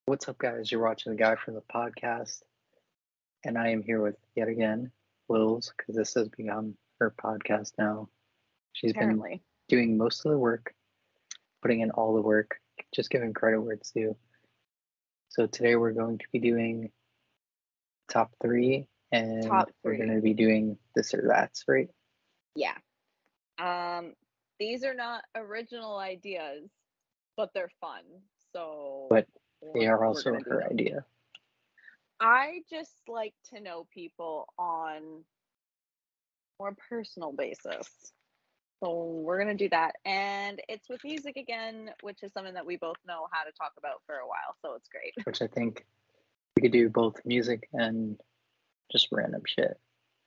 What's up, guys? You're watching the guy from the podcast, and I am here with yet again Lils, because this has become her podcast now. She's been Apparently. doing most of the work, putting in all the work, just giving credit where it's due. So today we're going to be doing top three, and Top we're three. going to be doing this or that's, right? Yeah. These are not original ideas, but they're fun. So But they are we're also gonna do her them. idea. I just like to know people on more personal basis. So we're gonna do that. And it's with music again, which is something that we both know how to talk about for a while. So it's great. Which I think we could do both music and just random shit.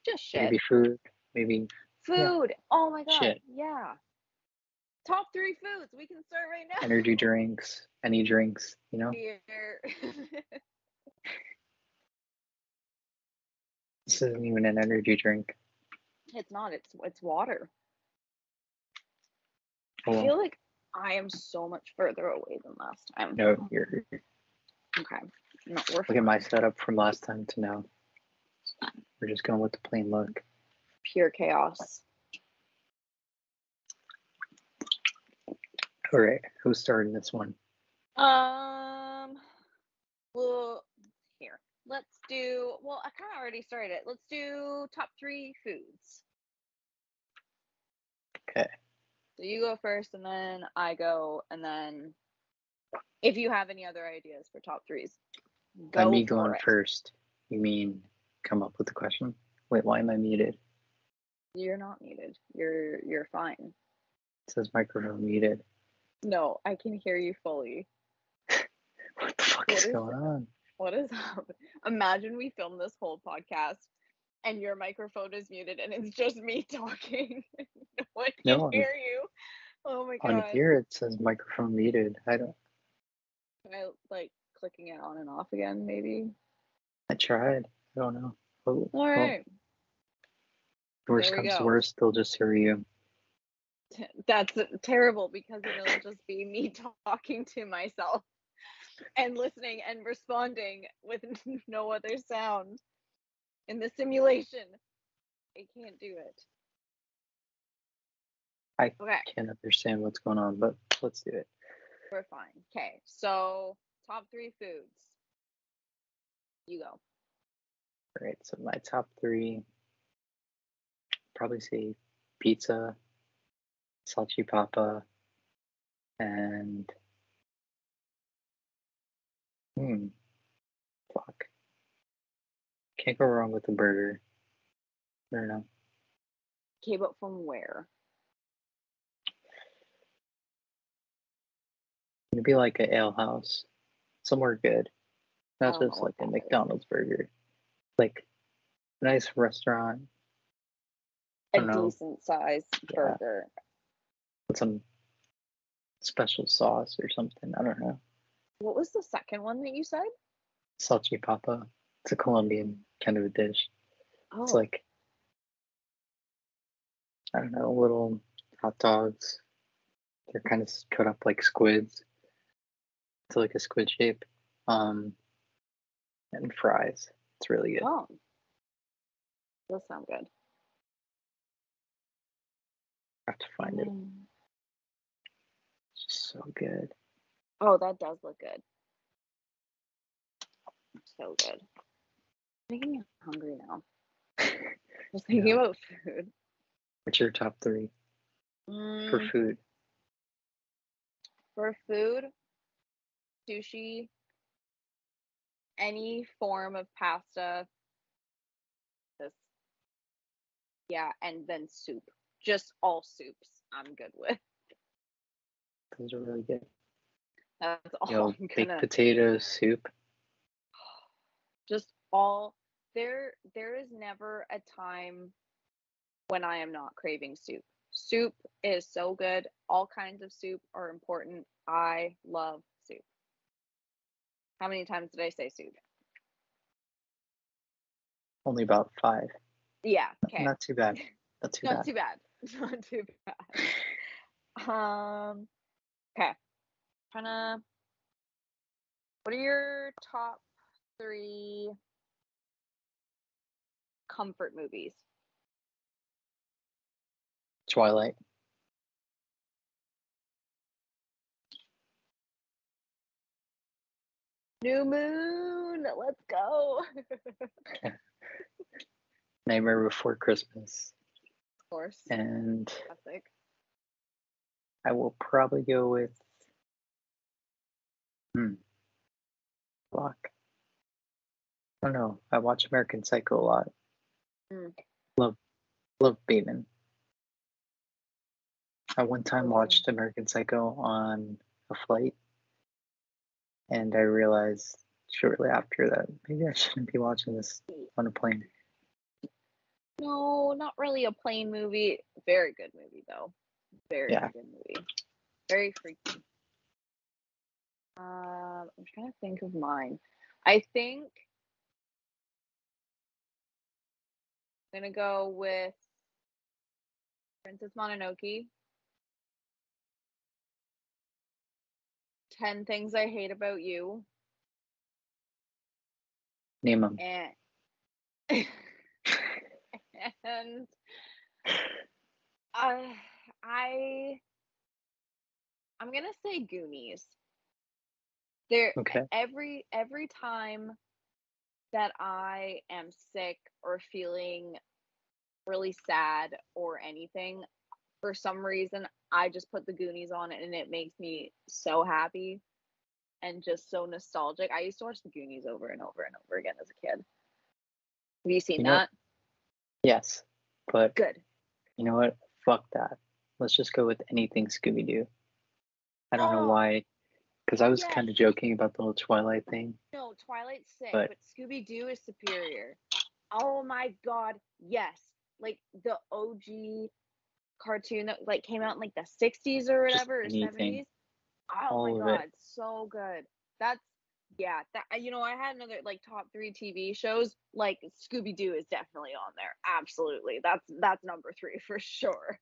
Just shit. Maybe food, maybe Food. Oh my god. shit. Yeah. Top 3 foods. We can start right now. Energy drinks, any drinks, Beer. This isn't even an energy drink. It's not. It's water. Oh, I feel like I am so much further away than last time. no, you're Okay. No, we're look at my setup from last time to now. We're just going with the plain look. pure chaos. All right, who's starting this one? Well, here. Let's do. Well, I kind of already started it. Let's do top 3 foods. Okay. So you go first, and then I go, and then if you have any other ideas for top 3s, By go me for going it. first, you mean come up with the question? Wait, why am I muted? You're not muted. You're fine. It says microphone muted. No, I can hear you fully. What the fuck is going on? What is up? Imagine we film this whole podcast and your microphone is muted and it's just me talking. No one can No, hear you. Oh my on god. here it says microphone muted. Can I like clicking it on and off again, maybe? I tried. I don't know. Oh, All right. Worst There we comes to go. worst, they'll just hear you. That's terrible because then it'll just be me talking to myself and listening and responding with no other sound in the simulation. I can't do it. I Okay. can't understand what's going on, but let's do it. We're fine. Okay, so top 3 foods. You go. All right, so my top three, probably say pizza, salchipapa, and fuck. Can't go wrong with a burger. I don't know. Okay, but from where? Maybe like a ale house, somewhere good, I not don't know just what like a that is. McDonald's burger. Like a nice restaurant. I A don't know. decent sized burger. With some special sauce or something. I don't know. What was the second one that you said? Salchipapa. It's a Colombian kind of a dish. Oh. It's like, I don't know, little hot dogs. They're kind of cut up like squids. It's like a squid shape. And fries. It's really good. Oh. Does sound good. I have to find it. It's just so good. Oh, that does look good. So good. Making me hungry now. Just thinking about food. What's your top three for food? For food, sushi, any form of pasta. Yeah, and then soup. Just all soups I'm good with. Those are really good. That's all I'm baked gonna. potato soup. Just all. There is never a time when I am not craving soup. Soup is so good. All kinds of soup are important. I love soup. How many times did I say soup? Only about 5. Yeah. Okay. Not too bad. Not too bad. Not too bad. Not too bad. Okay. Trying to What are your top 3 comfort movies? Twilight. New Moon, let's go. Nightmare Before Christmas. Of course. And Classic. I will probably go with Block. I don't know. I watch American Psycho a lot. Love Bateman. I one time watched American Psycho on a flight, and I realized shortly after that maybe I shouldn't be watching this on a plane. No, not really a plane movie. Very good movie though. Very good movie. Very freaky. I'm trying to think of mine. I think I'm gonna go with Princess Mononoke. 10 Things I Hate About You. Name them. And I'm gonna say Goonies. Okay. Every time that I am sick or feeling really sad or anything, for some reason I just put the Goonies on and it makes me so happy and just so nostalgic. I used to watch the Goonies over and over and over again as a kid. Have you seen that? Yes, but good. You know what? Fuck that. Let's just go with anything Scooby-Doo. I don't know why, because I was kind of joking about the whole Twilight thing. No, Twilight's sick, but Scooby-Doo is superior. Oh my god, yes. Like the OG cartoon that like came out in like the 60s or whatever, or 70s. Oh my god, so good. That's I had another like top 3 TV shows. Like Scooby-Doo is definitely on there. Absolutely. That's number 3 for sure.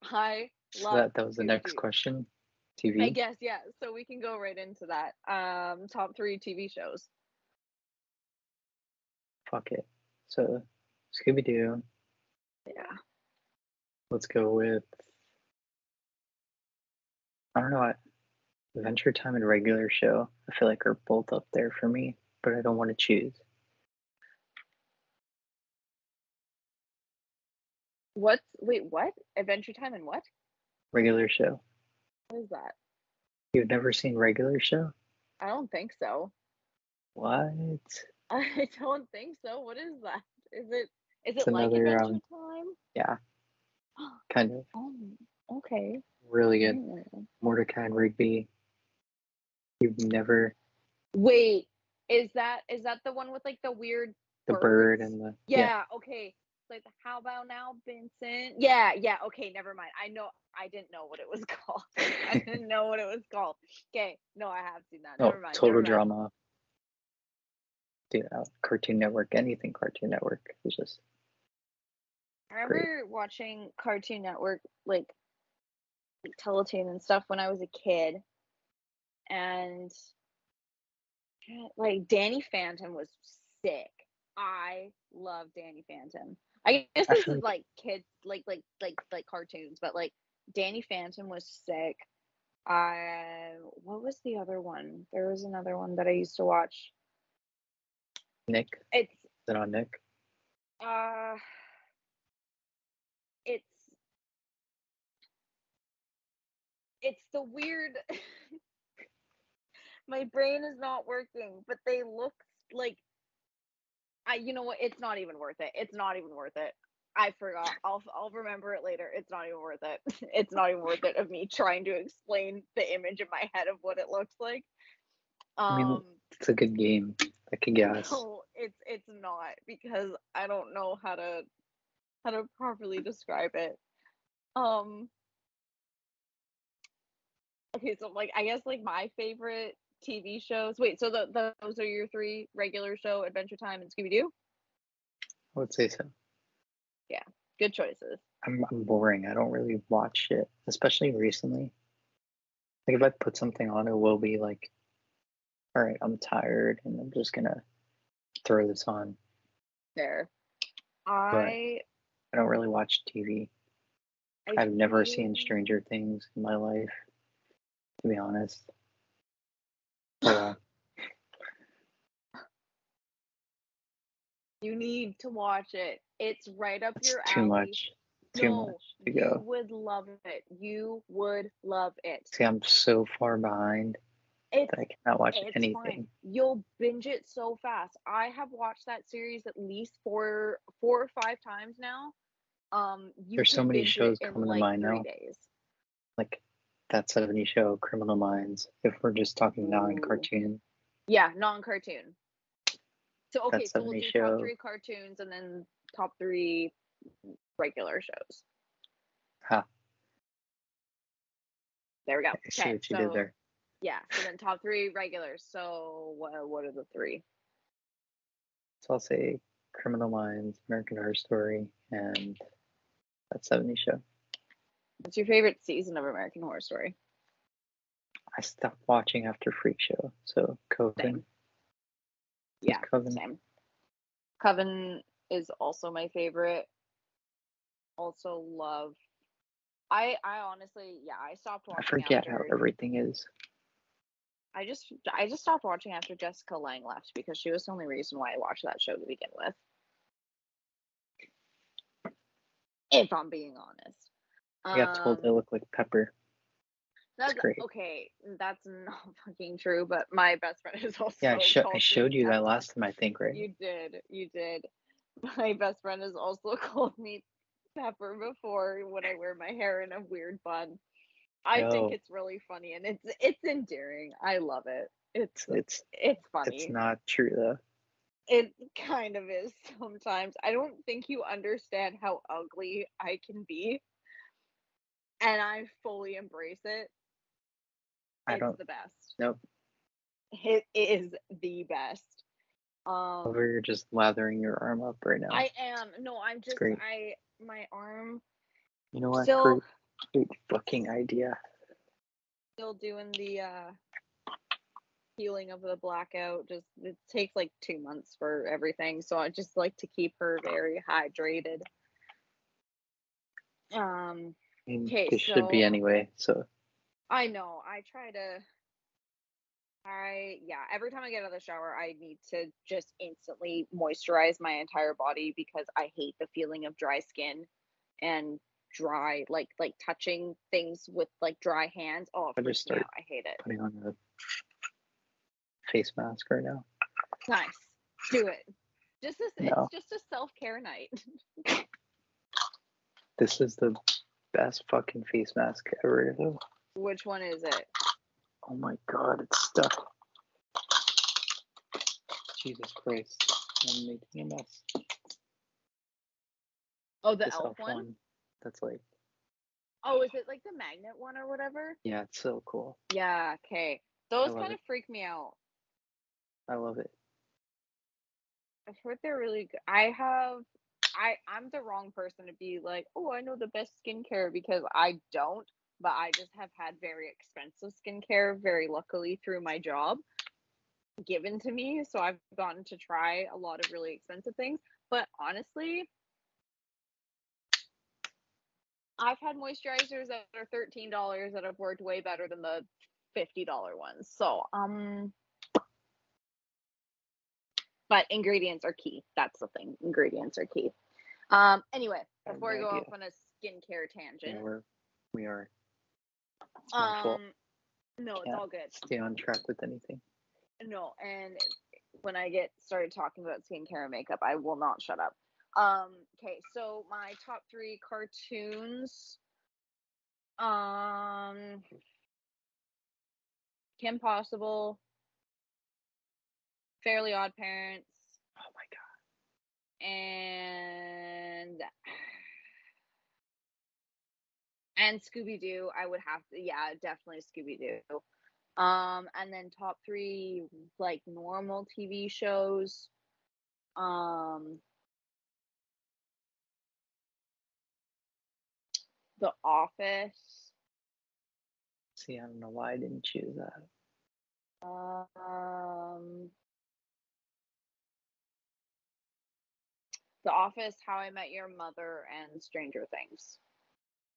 I love that was the next question. TV? I guess, yeah. So we can go right into that. Top 3 TV shows. Fuck it. So Scooby-Doo. Yeah. Let's go with, I don't know, Adventure Time and Regular Show. I feel like are both up there for me, but I don't want to choose. What? Adventure Time and what? Regular Show. What is that? You've never seen Regular Show? I don't think so. What? I don't think so. What is that? Is it It's like another, Adventure Time? Yeah. Kind of. Oh, okay. Really good. Mordecai and Rigby. You've never. Wait, is that the one with like the weird bird and the okay. Like the How About Now, Vincent? Yeah, okay, never mind. I didn't know what it was called. I didn't know what it was called. Okay, no, I have seen that. Never mind. Total Drama. Dude, Cartoon Network, anything Cartoon Network is just. I remember watching Cartoon Network like Teletoon and stuff when I was a kid, and like Danny Phantom was sick. I love Danny Phantom. I guess this is like kids like cartoons, but like Danny Phantom was sick. What was the other one? There was another one that I used to watch. Nick. Is it on Nick? It's the weird. My brain is not working, but they look like. You know what? It's not even worth it. It's not even worth it. I forgot. I'll remember it later. It's not even worth it. It's not even worth it of me trying to explain the image in my head of what it looks like. I mean, it's a good game. I can guess. No, it's not, because I don't know how to properly describe it. Okay, so like I guess like my favorite TV shows. Wait, so those are your 3: Regular Show, Adventure Time, and Scooby-Doo? I would say so. Yeah, good choices. I'm boring. I don't really watch it, especially recently. Like if I put something on, it will be like all right, I'm tired and I'm just gonna throw this on. Fair. But I I don't really watch TV. I I've never feel seen Stranger Things in my life, to be honest. So you need to watch it. It's right up it's your too alley. much. Too much No, to you go. would love it. You would love it. See, I'm so far behind It's that I cannot watch it's fine. anything. You'll binge it so fast. I have watched that series at least four or five times now. You There's so can many binge it shows in coming to like mind 3 now, days. like that 70 show, Criminal Minds. If we're just talking Ooh. non-cartoon, Yeah, non-cartoon. So that okay, so we'll 70 do top show. 3 cartoons and then top 3 regular shows. Ha! There we go. I see Okay, what you did there. yeah, so then top 3 regulars. So what are the 3? So I'll say Criminal Minds, American Horror Story, and that 70 show. What's your favorite season of American Horror Story? I stopped watching after Freak Show, so Coven. Same. Yeah, Coven. same. Coven is also my favorite. Also love. I honestly, yeah, I stopped I watching forget after. how everything is. I just stopped watching after Jessica Lange left because she was the only reason why I watched that show to begin with. If I'm being honest. I got told I look like Pepper. That's great. okay. That's not fucking true. But my best friend is also. Yeah, I showed you that last time, I think, right? You did. My best friend has also called me Pepper before when I wear my hair in a weird bun. I think it's really funny and it's endearing. I love it. It's funny. It's not true though. It kind of is sometimes. I don't think you understand how ugly I can be, and I fully embrace it. It's the best. Nope. It is the best. Over, you're just lathering your arm up right now. I am. No, I'm just great. my arm. You know what? Still, great fucking idea. Still doing the healing of the blackout. Just it takes like 2 months for everything, so I just like to keep her very hydrated. Okay, this should be anyway. So I know. I try to. Every time I get out of the shower, I need to just instantly moisturize my entire body because I hate the feeling of dry skin and dry, like touching things with like dry hands. Oh, it freaks me out. I hate it. Putting on a face mask right now. Nice. Do it. It's just a self-care night. This is the best fucking face mask ever. Which one is it? Oh my god, it's stuck. Jesus Christ. I'm making a mess. Oh, the elf one? That's like. Oh, is it like the magnet one or whatever? Yeah, it's so cool. Yeah, okay. Those kind of freak me out. I love it. I've heard they're really good. I'm the wrong person to be like, oh, I know the best skincare because I don't, but I just have had very expensive skincare, very luckily through my job given to me. So I've gotten to try a lot of really expensive things. But honestly, I've had moisturizers that are $13 that have worked way better than the $50 ones. So, but ingredients are key. That's the thing. Ingredients are key. Anyway, before we go off on a skincare tangent. Yeah, we are. It's my fault. No, it's all good. Stay on track with anything. No, and when I get started talking about skincare and makeup, I will not shut up. Okay, so my top 3 cartoons. Kim Possible, Fairly Odd Parents. Oh my god. And Scooby-Doo. I would have to, yeah, definitely Scooby-Doo. And then top 3 like normal TV shows. The Office. See, I don't know why I didn't choose that. The Office, How I Met Your Mother, and Stranger Things.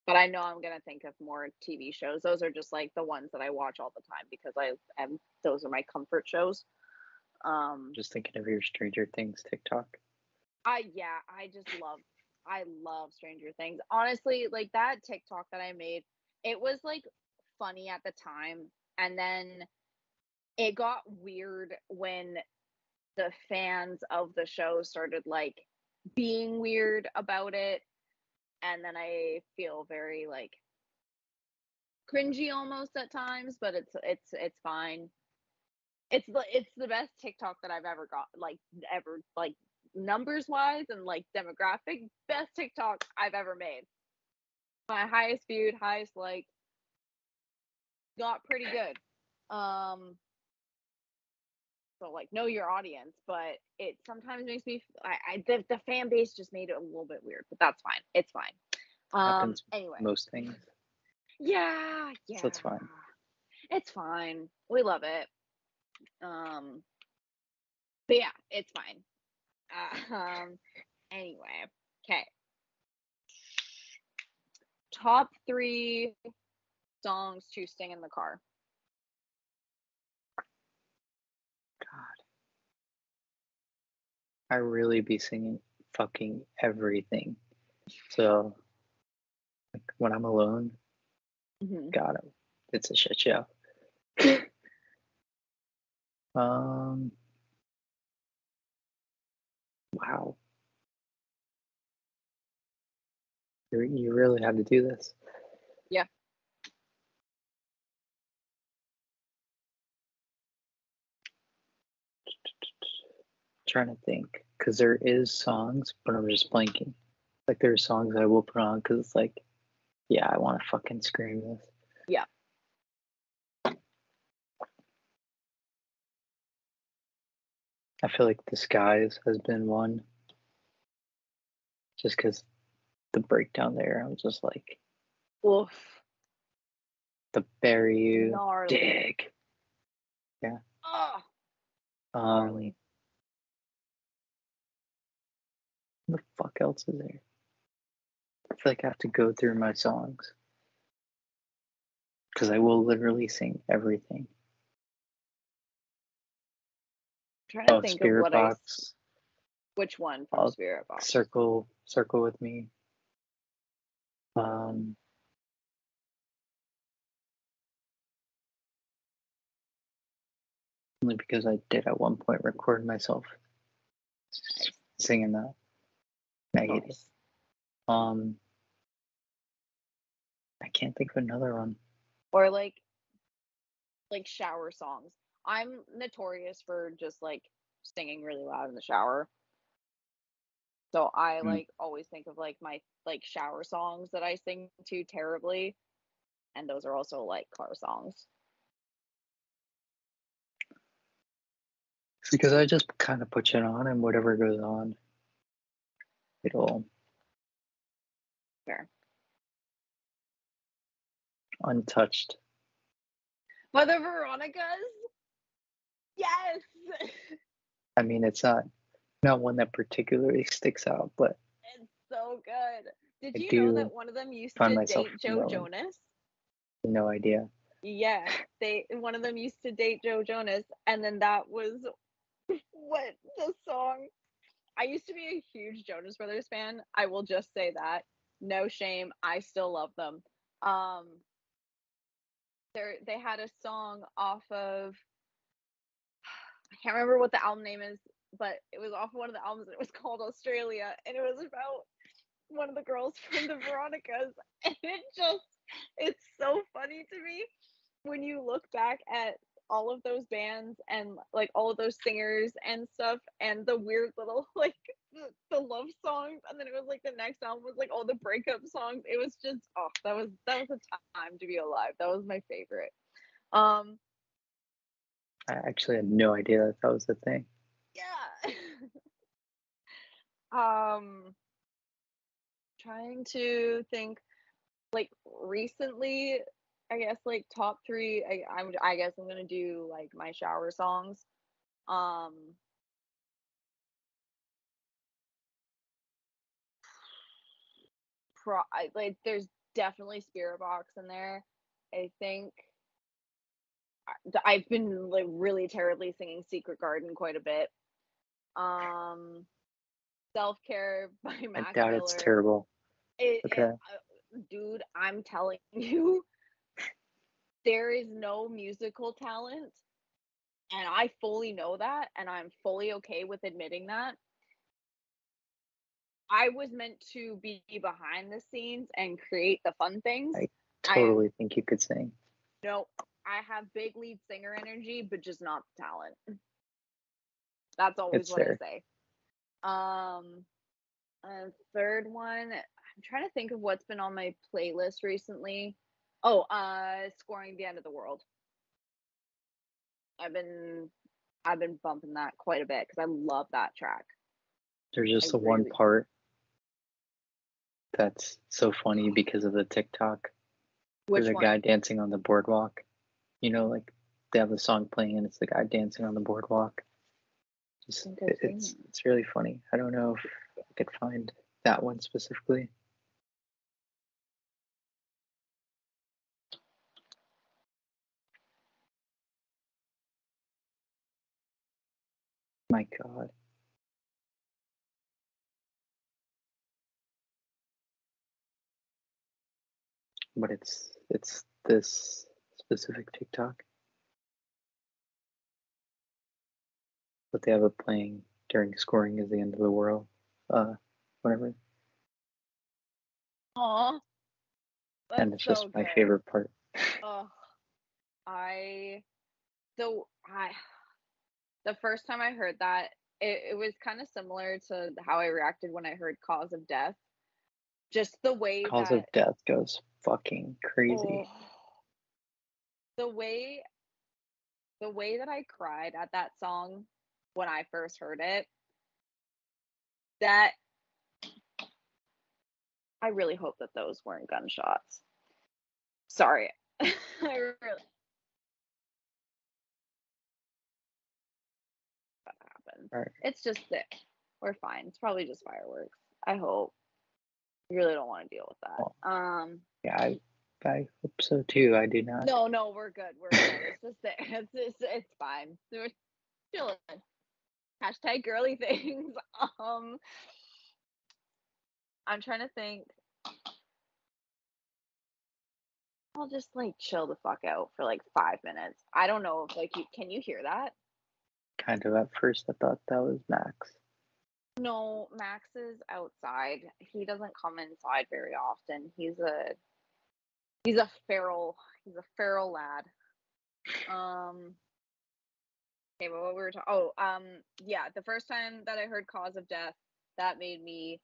But I know I'm gonna think of more TV shows. Those are just like the ones that I watch all the time because I am those are my comfort shows. Just thinking of your Stranger Things TikTok. I love Stranger Things. Honestly, like that TikTok that I made, it was like funny at the time, and then it got weird when the fans of the show started like being weird about it, and then I feel very like cringy almost at times, but it's fine. It's the best TikTok that I've ever got, like ever, like numbers wise and like demographic, best TikTok I've ever made. My highest viewed, highest liked, got pretty good. Um, so like know your audience, but it sometimes makes me the fan base just made it a little bit weird, but that's fine. It's fine. Happens with Anyway. most things. Yeah, So it's fine. It's fine. We love it. But yeah, it's fine. Anyway, okay. Top 3 songs to sing in the car. God, I really be singing fucking everything. So, like, when I'm alone, Mm-hmm. God, it's a shit show. Wow, you really had to do this. Yeah. Trying to think, because there is songs, but I'm just blanking. Like there are songs I will put on because it's like, yeah, I want to fucking scream this. Yeah. I feel like Disguise has been one, just because the breakdown there, I'm just like, Oof. the bury you, Gnarly. dig. Yeah. Oh, gnarly. What the fuck else is there? I feel like I have to go through my songs because I will literally sing everything. I'm trying to think of Spirit what Box. which one from Spirit Box? Circle with me. Only because I did at one point record myself singing that. Negative. Nice. I can't think of another one. Or like shower songs. I'm notorious for just like singing really loud in the shower. So I like always think of like my like shower songs that I sing to terribly, and those are also like car songs. Because I just kind of put it on, and whatever goes on, it'll Fair. untouched. Mother Veronica's? Yes. I mean, it's not one that particularly sticks out, but It's so good. Did I you know do that one of them used find to myself date Joe knowing. Jonas? No idea. Yeah, one of them used to date Joe Jonas, and then that was what the song. I used to be a huge Jonas Brothers fan. I will just say that. No shame. I still love them. Um, they had a song off of, I can't remember what the album name is, but it was off one of the albums. And it was called Australia, and it was about one of the girls from the Veronicas, and it's so funny to me when you look back at all of those bands and like all of those singers and stuff, and the weird little like the love songs, and then it was like the next album was like all the breakup songs. It was just that was a time to be alive. That was my favorite. Um I actually had no idea that was the thing. yeah. um Trying to think like recently, I guess like top 3, I guess I'm gonna do like my shower songs. Um like there's definitely Spirit Box in there. I think I've been like really terribly singing Secret Garden quite a bit. Self Care by I Mac doubt it's Miller. terrible. It, Okay. dude, I'm telling you, there is no musical talent, and I fully know that, and I'm fully okay with admitting that. I was meant to be behind the scenes and create the fun things. I I totally think you could sing. no, I have big lead singer energy, but just not the talent. That's always It's what I fair. say. Third one, I'm trying to think of what's been on my playlist recently. Oh, Scoring the End of the World. I've been bumping that quite a bit because I love that track. There's just I the one really part that's so funny because of the TikTok. Which There's a one? guy dancing on the boardwalk. You know, like they have the song playing and it's the guy dancing on the boardwalk. Just it's really funny. I don't know if I could find that one specifically. My God. But it's this specific TikTok. But they have it playing during Scoring is the End of the World. Whatever. Aw, And that's it's so just my good. favorite part. Oh, I so I the first time I heard that, it was kind of similar to how I reacted when I heard Cause of Death. Just the way Cause of that Death goes fucking crazy. oh, the way that I cried at that song when I first heard it, that I really hope that those weren't gunshots. Sorry. I really that happened. Right. It's just that we're fine. It's probably just fireworks. I hope. I really don't want to deal with that. Well, yeah, I hope so too. I do not. No, we're good. We're good. It's just that it's fine. We're chilling. Hashtag girly things. I'm trying to think. I'll just like chill the fuck out for like 5 minutes. I don't know if like can you hear that? Kind of at first I thought that was Max. No, Max is outside. He doesn't come inside very often. He's a feral lad. Okay, but what we were talking yeah, the first time that I heard Cause of Death, that made me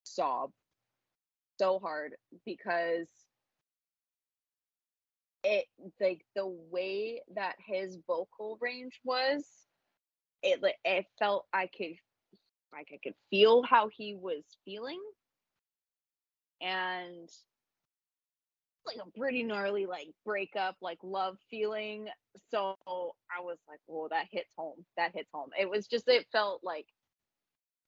sob so hard because it like the way that his vocal range was, it felt I could feel how he was feeling, and like a pretty gnarly like breakup, like love feeling. So I was like, "Whoa, that hits home. That hits home." It felt like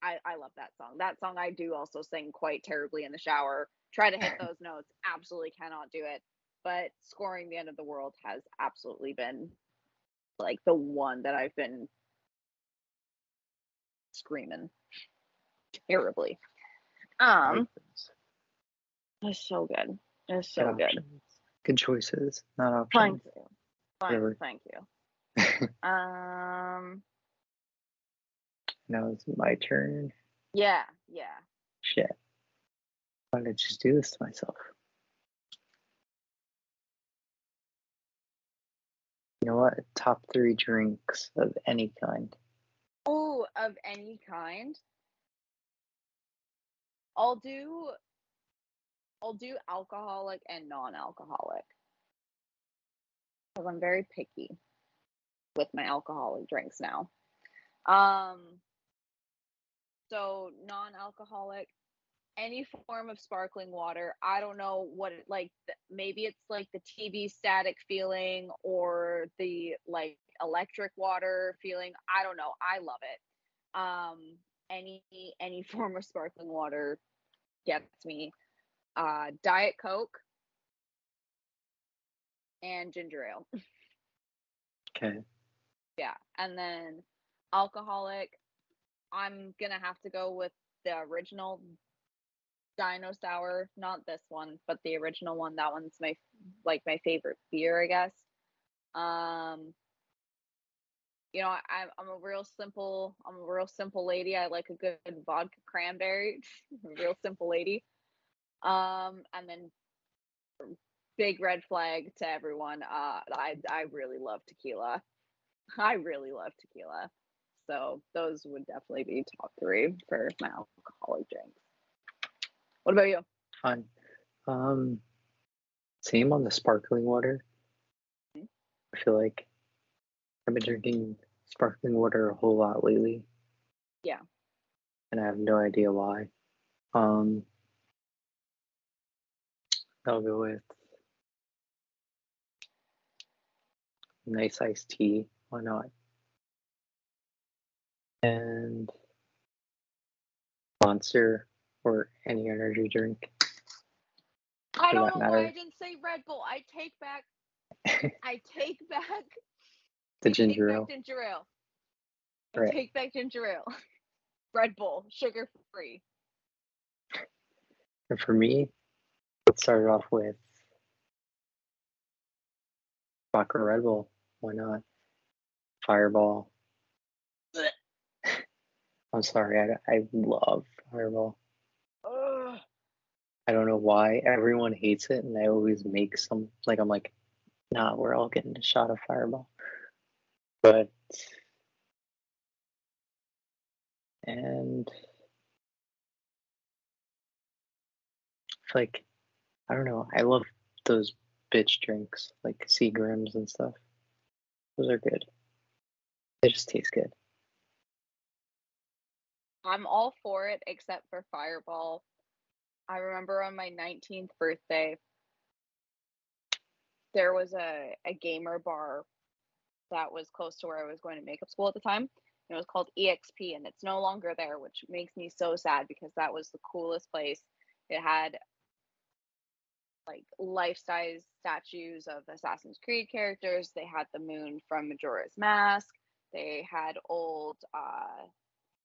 I love that song. That song I do also sing quite terribly in the shower. Try to hit those notes, absolutely cannot do it. But Scoring the End of the World has absolutely been like the one that I've been screaming terribly. It's so good. It's so good. Options. Good choices, not Thank options. you. Whatever. Thank you. Now it's my turn. Yeah. Shit. Why did I just do this to myself? You know what? Top 3 drinks of any kind. Oh, of any kind. I'll do alcoholic and non-alcoholic because I'm very picky with my alcoholic drinks now. So non-alcoholic, any form of sparkling water. I don't know what it like. Maybe it's like the TV static feeling or the like electric water feeling. I don't know. I love it. Any form of sparkling water gets me. Diet Coke, and ginger ale. Okay. Yeah. And then alcoholic, I'm gonna have to go with the original Dino Sour, not this one, but the original one. That one's my favorite beer, I guess. Um, I'm a real simple lady. I like a good vodka cranberry. A real simple lady. And then big red flag to everyone. I really love tequila. I really love tequila. So those would definitely be top 3 for my alcoholic drinks. What about you? Fine. Same on the sparkling water. I feel like I've been drinking sparkling water a whole lot lately. Yeah. And I have no idea why. I'll go with nice iced tea. Why not? And Monster or any energy drink. I For don't that know matter. why I didn't say Red Bull. I take back The I take ginger back ale. ginger ale. I Right. take back ginger ale. Red Bull, sugar free. And for me, let's start off with vodka Red Bull. Why not? Fireball. I'm sorry, I love Fireball. Ugh. I don't know why everyone hates it, and I always make some, like, I'm like, nah, we're all getting a shot of Fireball. But, and like, I don't know, I love those bitch drinks, like Seagrams and stuff. Those are good. They just taste good. I'm all for it except for Fireball. I remember on my 19th birthday, there was a gamer bar that was close to where I was going to makeup school at the time. And it was called EXP, and it's no longer there, which makes me so sad because that was the coolest place. It had like life-size statues of Assassin's Creed characters. They had the moon from Majora's Mask. They had old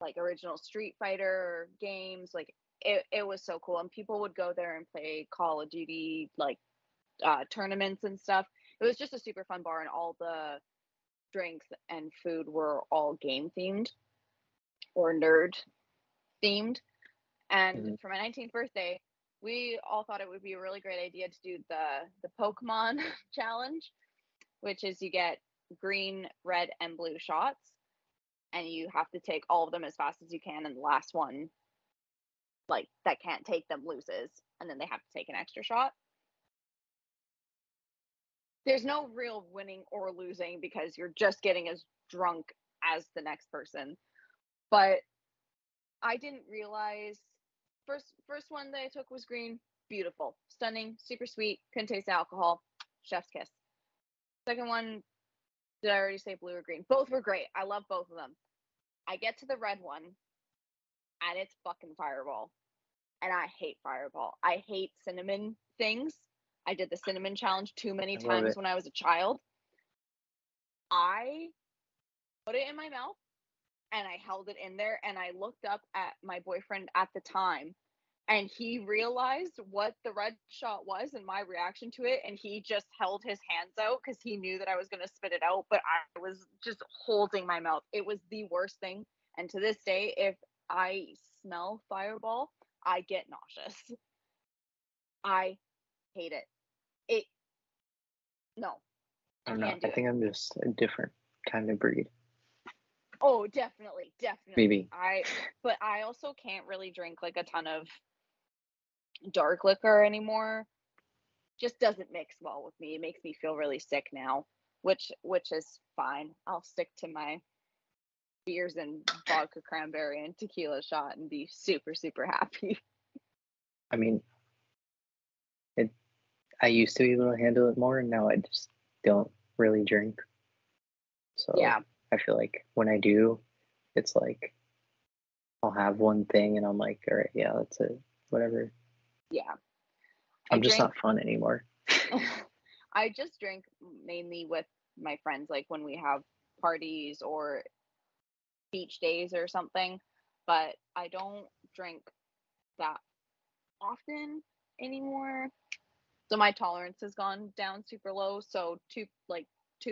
like original Street Fighter games. Like it was so cool. And people would go there and play Call of Duty like tournaments and stuff. It was just a super fun bar, and all the drinks and food were all game themed or nerd themed. And Mhm. for my 19th birthday, we all thought it would be a really great idea to do the Pokemon challenge, which is you get green, red, and blue shots, and you have to take all of them as fast as you can, and the last one, like that can't take them, loses, and then they have to take an extra shot. There's no real winning or losing because you're just getting as drunk as the next person. But I didn't realize first one that I took was green, beautiful, stunning, super sweet, couldn't taste the alcohol, chef's kiss. Second one, did I already say blue or green? Both were great. I love both of them. I get to the red one, and it's fucking Fireball. And I hate Fireball. I hate cinnamon things. I did the cinnamon challenge too many I love times it. when I was a child. I put it in my mouth and I held it in there, and I looked up at my boyfriend at the time, and he realized what the red shot was and my reaction to it, and he just held his hands out because he knew that I was going to spit it out, but I was just holding my mouth. It was the worst thing, and to this day, if I smell Fireball, I get nauseous. I hate it. It No, I I don't know. can't do I it. think I'm just a different kind of breed. Oh, definitely. Maybe. But I also can't really drink like a ton of dark liquor anymore. Just doesn't mix well with me. It makes me feel really sick now, which is fine. I'll stick to my beers and vodka cranberry and tequila shot and be super super happy. I mean, I used to be able to handle it more, and now I just don't really drink. So Yeah. I feel like when I do, it's like I'll have one thing, and I'm like, all right, yeah, that's it, whatever. Yeah. I'm just not fun anymore. I just drink mainly with my friends, like when we have parties or beach days or something, but I don't drink that often anymore. So my tolerance has gone down super low. So two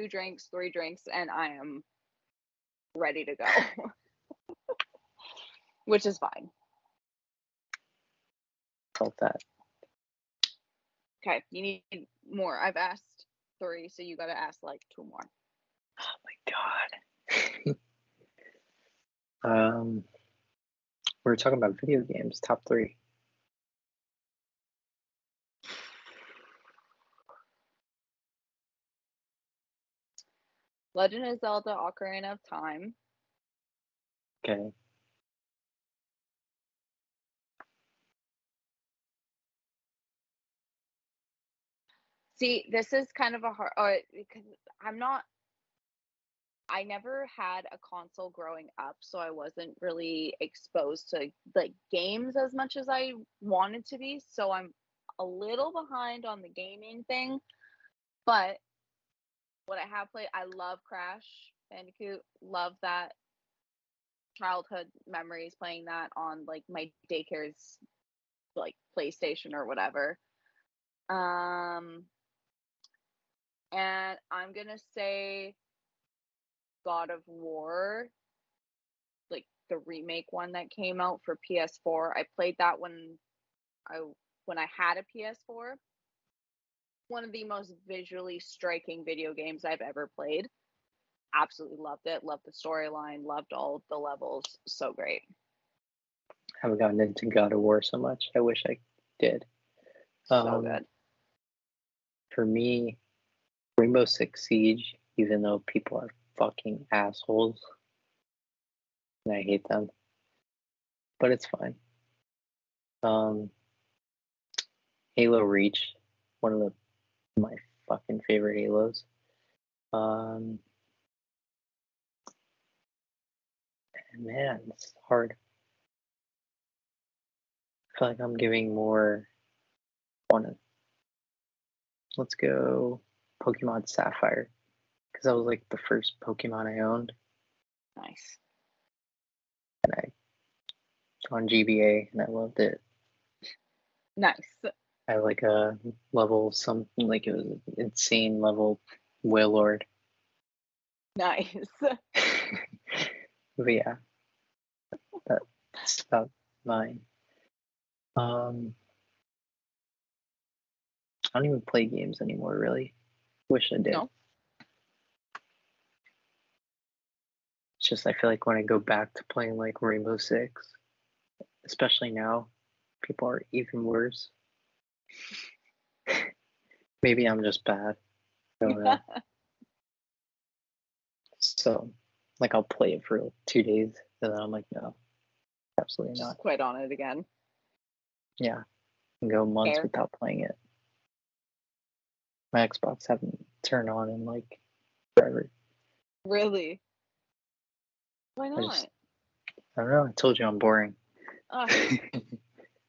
drinks, three drinks, and I am ready to go, which is fine. Felt that. Okay, you need more. I've asked 3, so you got to ask like 2 more. Oh my god. We're talking about video games. Top 3. Legend of Zelda: Ocarina of Time. Okay. See, this is kind of a hard because I never had a console growing up, so I wasn't really exposed to like games as much as I wanted to be. So I'm a little behind on the gaming thing, but what I have played, I love Crash Bandicoot. Love that childhood memories playing that on like my daycare's like PlayStation or whatever. And I'm gonna say God of War, like the remake one that came out for PS4. I played that I when I had a PS4. One of the most visually striking video games I've ever played. Absolutely loved it. Loved the storyline. Loved all of the levels. So great. Haven't gotten into God of War so much. I wish I did. So good. For me, Rainbow Six Siege, even though people are fucking assholes, and I hate them, but it's fine. Halo Reach, one of my fucking favorite Halos. And man, it's hard. I feel like I'm giving more one. Let's go Pokemon Sapphire, because that was like the first Pokemon I owned. Nice. And I on GBA and I loved it. Nice. I like a level something like it was an insane level Wailord. Nice. But yeah, that's about mine. I don't even play games anymore, really. Wish I did. No. It's just I feel like when I go back to playing like Rainbow Six, especially now, people are even worse. Maybe I'm just bad. I don't know. So, like, I'll play it for like 2 days, and then I'm like, no, absolutely Just not. quit on it again. Yeah, and go months Fair. without playing it. My Xbox haven't turned on in like forever. Really? Why not? I don't know. I told you I'm boring.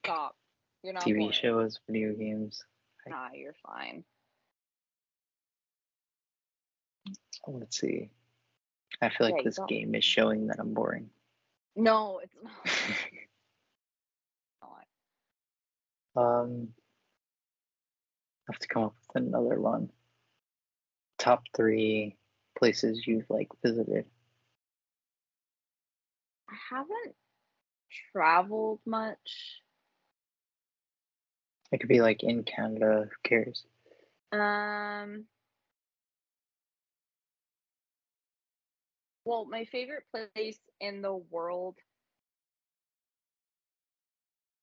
Stop. You're not TV boring. shows, video games. Nah, you're fine. Let's see. I feel like this game is showing that I'm boring. No, it's not. I have to come up with another one. Top 3 places you've like visited. I haven't traveled much. It could be like in Canada. Who cares? Well, my favorite place in the world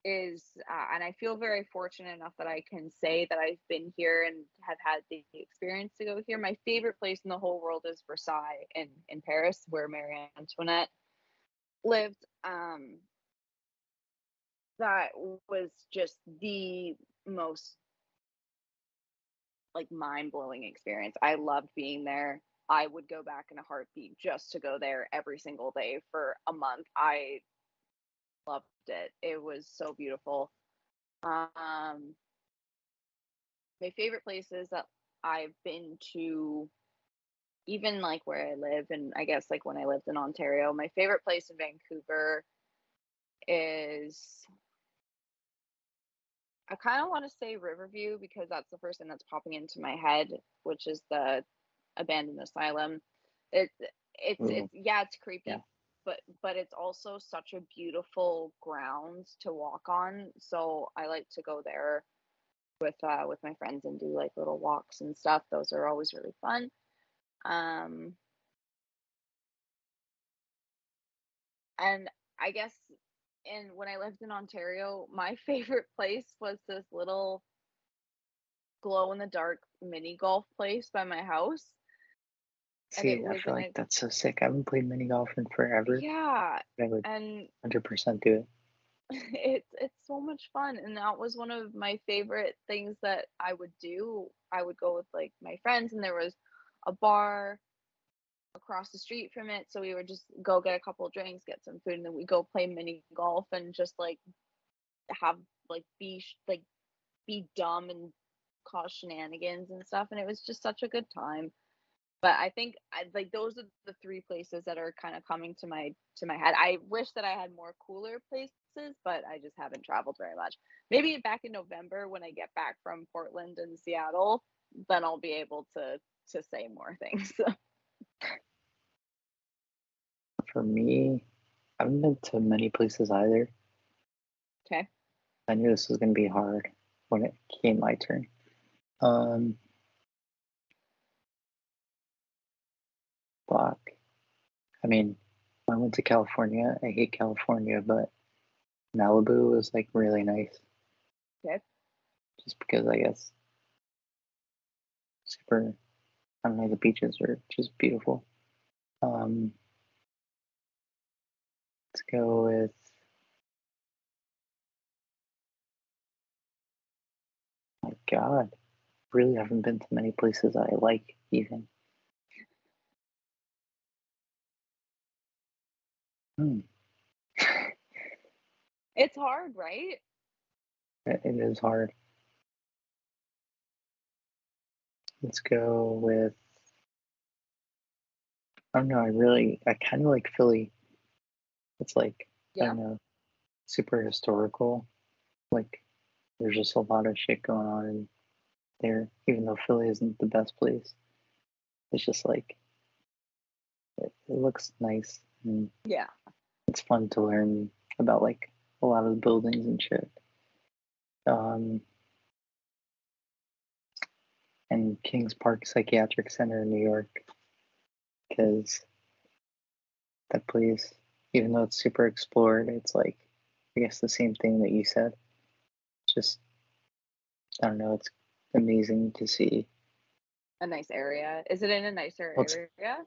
is, and I feel very fortunate enough that I can say that I've been here and have had the experience to go here. My favorite place in the whole world is Versailles in Paris, where Marie Antoinette lived. That was just the most like mind-blowing experience. I loved being there. I would go back in a heartbeat just to go there every single day for a month. I loved it. It was so beautiful. my favorite places that I've been to, even like where I live, and I guess like when I lived in Ontario, my favorite place in Vancouver is, I kind of want to say Riverview because that's the first thing that's popping into my head, which is the abandoned asylum. It Ooh, it's yeah, it's yeah. creepy, but it's also such a beautiful grounds to walk on. So I like to go there with my friends and do like little walks and stuff. Those are always really fun. Um, and I guess in when I lived in Ontario, my favorite place was this little glow in the dark mini golf place by my house. And it See, I was feel in like a, that's so sick. I haven't played mini golf in forever. yeah, But I would and 100% do it. it's so much fun. And that was one of my favorite things that I would do. I would go with like my friends, and there was a bar across the street from it. So we would just go get a couple of drinks, get some food, and then we go play mini golf and just like have like be dumb and cause shenanigans and stuff. And it was just such a good time. But I think like those are the three places that are kind of coming to my head. I wish that I had more cooler places, but I just haven't traveled very much. Maybe back in November when I get back from Portland and Seattle, then I'll be able to say more things. For me, I haven't been to many places either. Okay. I knew this was going to be hard when it came my turn. Um, Fuck. I mean, I went to California. I hate California, but Malibu was like really nice Okay. just because I guess super, I don't know, the beaches are just beautiful. Um, let's go with, my God, really haven't been to many places I like even. Hmm. It's hard, right? It is hard. Let's go with, I don't know, I kind of like Philly. It's like, I Yeah. don't know, super historical. Like, there's just a lot of shit going on in there, even though Philly isn't the best place. It's just like, it looks nice and Yeah. it's fun to learn about like a lot of the buildings and shit. Um, and Kings Park Psychiatric Center in New York, because that place, even though it's super explored, it's like, I guess the same thing that you said. Just, I don't know, it's amazing to see. A nice area. Is it in a nicer Well, area?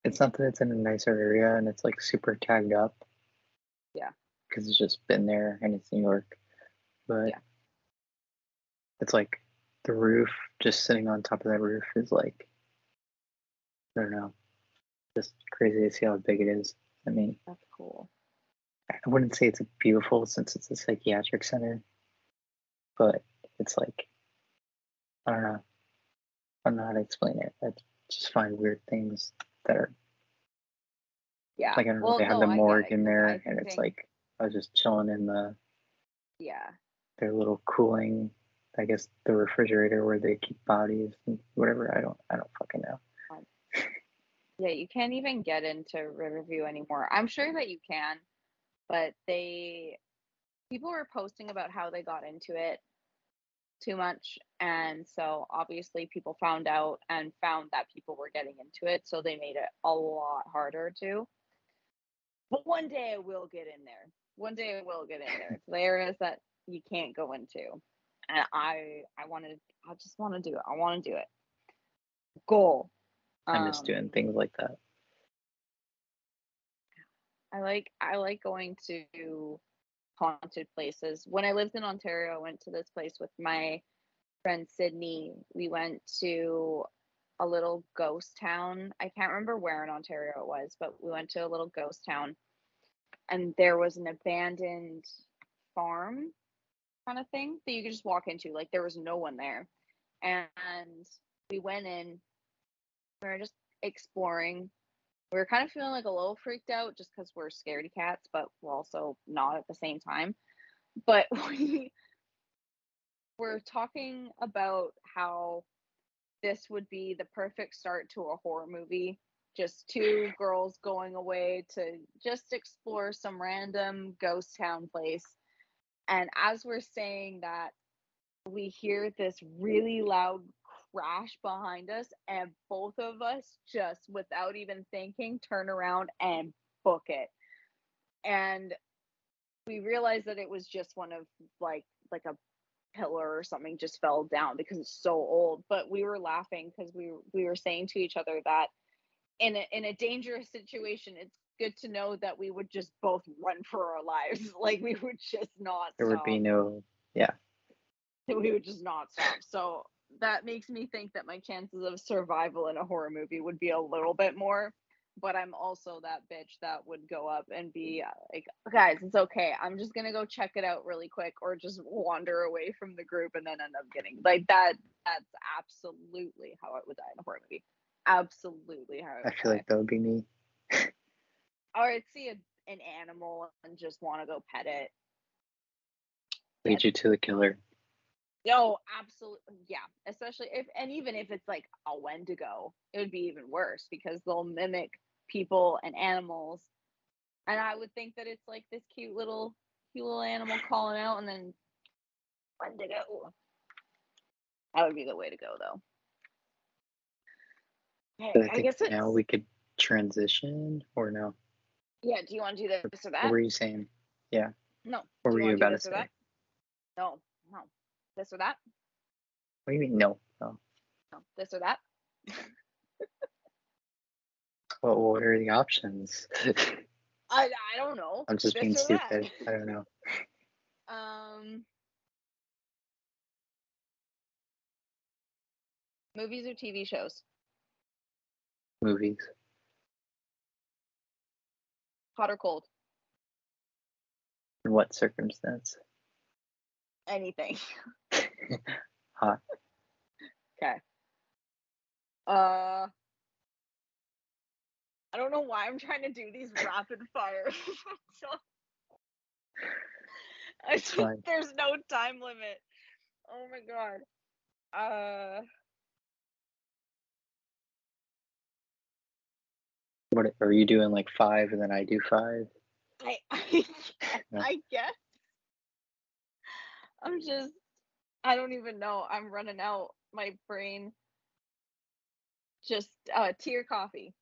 it's not that it's in a nicer area and it's like super tagged up Yeah. because it's just been there and it's New York, but Yeah. it's like the roof, just sitting on top of that roof is like, I don't know, just crazy to see how big it is. I mean, That's cool. I wouldn't say it's beautiful since it's a psychiatric center, but it's like, I don't know. I don't know how to explain it. I just find weird things that are Yeah. like, I don't know, Well, they have no, the I get morgue it in because there I and it's think, like I was just chilling in yeah. their little cooling, I guess the refrigerator where they keep bodies and whatever. I don't fucking know. um, Yeah, you can't even get into Riverview anymore. I'm sure that you can, but people were posting about how they got into it too much. And so obviously people found out and found that people were getting into it. So they made it a lot harder to. But one day I will get in there. One day I will get in there. It's the areas that you can't go into. And I just want to do it. I want to do it. Goal. I miss Um, doing things like that. I like going to haunted places. When I lived in Ontario, I went to this place with my friend Sydney. We went to a little ghost town. I can't remember where in Ontario it was, but we went to a little ghost town and there was an abandoned farm kind of thing that you could just walk into. Like there was no one there. And we went in, we were just exploring. We were kind of feeling like a little freaked out just because we're scaredy cats, but we're also not at the same time. But we were talking about how this would be the perfect start to a horror movie. Just two girls going away to just explore some random ghost town place. And as we're saying that, we hear this really loud crash behind us, and both of us just, without even thinking, turn around and book it. And we realized that it was just one of like a pillar or something just fell down because it's so old. But we were laughing because we were saying to each other that in a dangerous situation, it's good to know that we would just both run for our lives. Like we would just not There would be stop. no, yeah. We would just not stop. So that makes me think that my chances of survival in a horror movie would be a little bit more. But I'm also that bitch that would go up and be like, guys, it's okay. I'm just gonna go check it out really quick, or just wander away from the group and then end up getting like that. That's absolutely how I would die in a horror movie. Absolutely how I I would feel die. like that would be me. Or I'd see an animal and just want to go pet it. Lead you to the killer. No, absolutely. Yeah. Especially if, and even if it's like a Wendigo, it would be even worse because they'll mimic people and animals. And I would think that it's like this cute little animal calling out, and then Wendigo. That would be the way to go, though. Hey, But I I think guess it's, now we could transition, or no? yeah. Do you want to do this or What that? were you saying? Yeah. No. What Do were you you want to do about to this or that? say? No. No. This or that? What do you mean? No. No. No. This or that? Well, what are the options? I don't know. I'm just This being or that. stupid. I don't know. Movies or TV shows? Movies. Hot or cold? In what circumstance? Anything. Hot. Okay. I don't know why I'm trying to do these rapid fire. So It's fine. there's no time limit. Oh my god. What are you doing? Like 5, and then I do 5? I No. I guess I'm just, I don't even know. I'm running out. My brain just tea or coffee.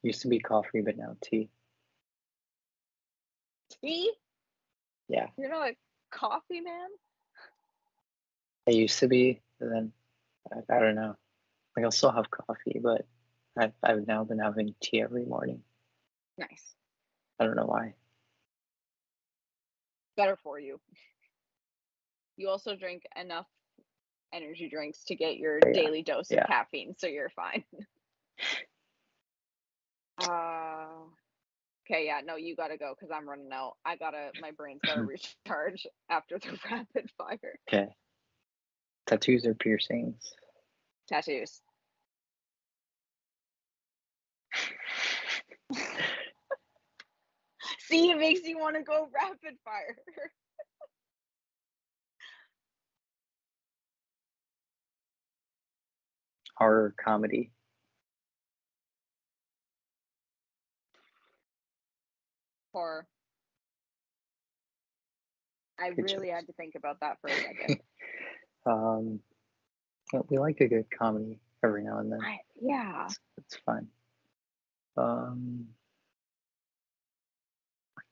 Used to be coffee, but now tea. Tea? Yeah. You're not a coffee man? I used to be, and then I don't know. Like I'll still have coffee, but I've now been having tea every morning. Nice. I don't know why. Better for you. You also drink enough energy drinks to get your Yeah. daily dose of Yeah. caffeine, so you're fine. Okay, yeah, no, you gotta go because I'm running out. My brain's gotta recharge after the rapid fire. Okay. Tattoos or piercings? Tattoos. See, it makes you want to go rapid fire. Horror comedy? Horror. I Good really choice. had to think about that for a second. We like a good comedy every now and then. Yeah. It's fun. My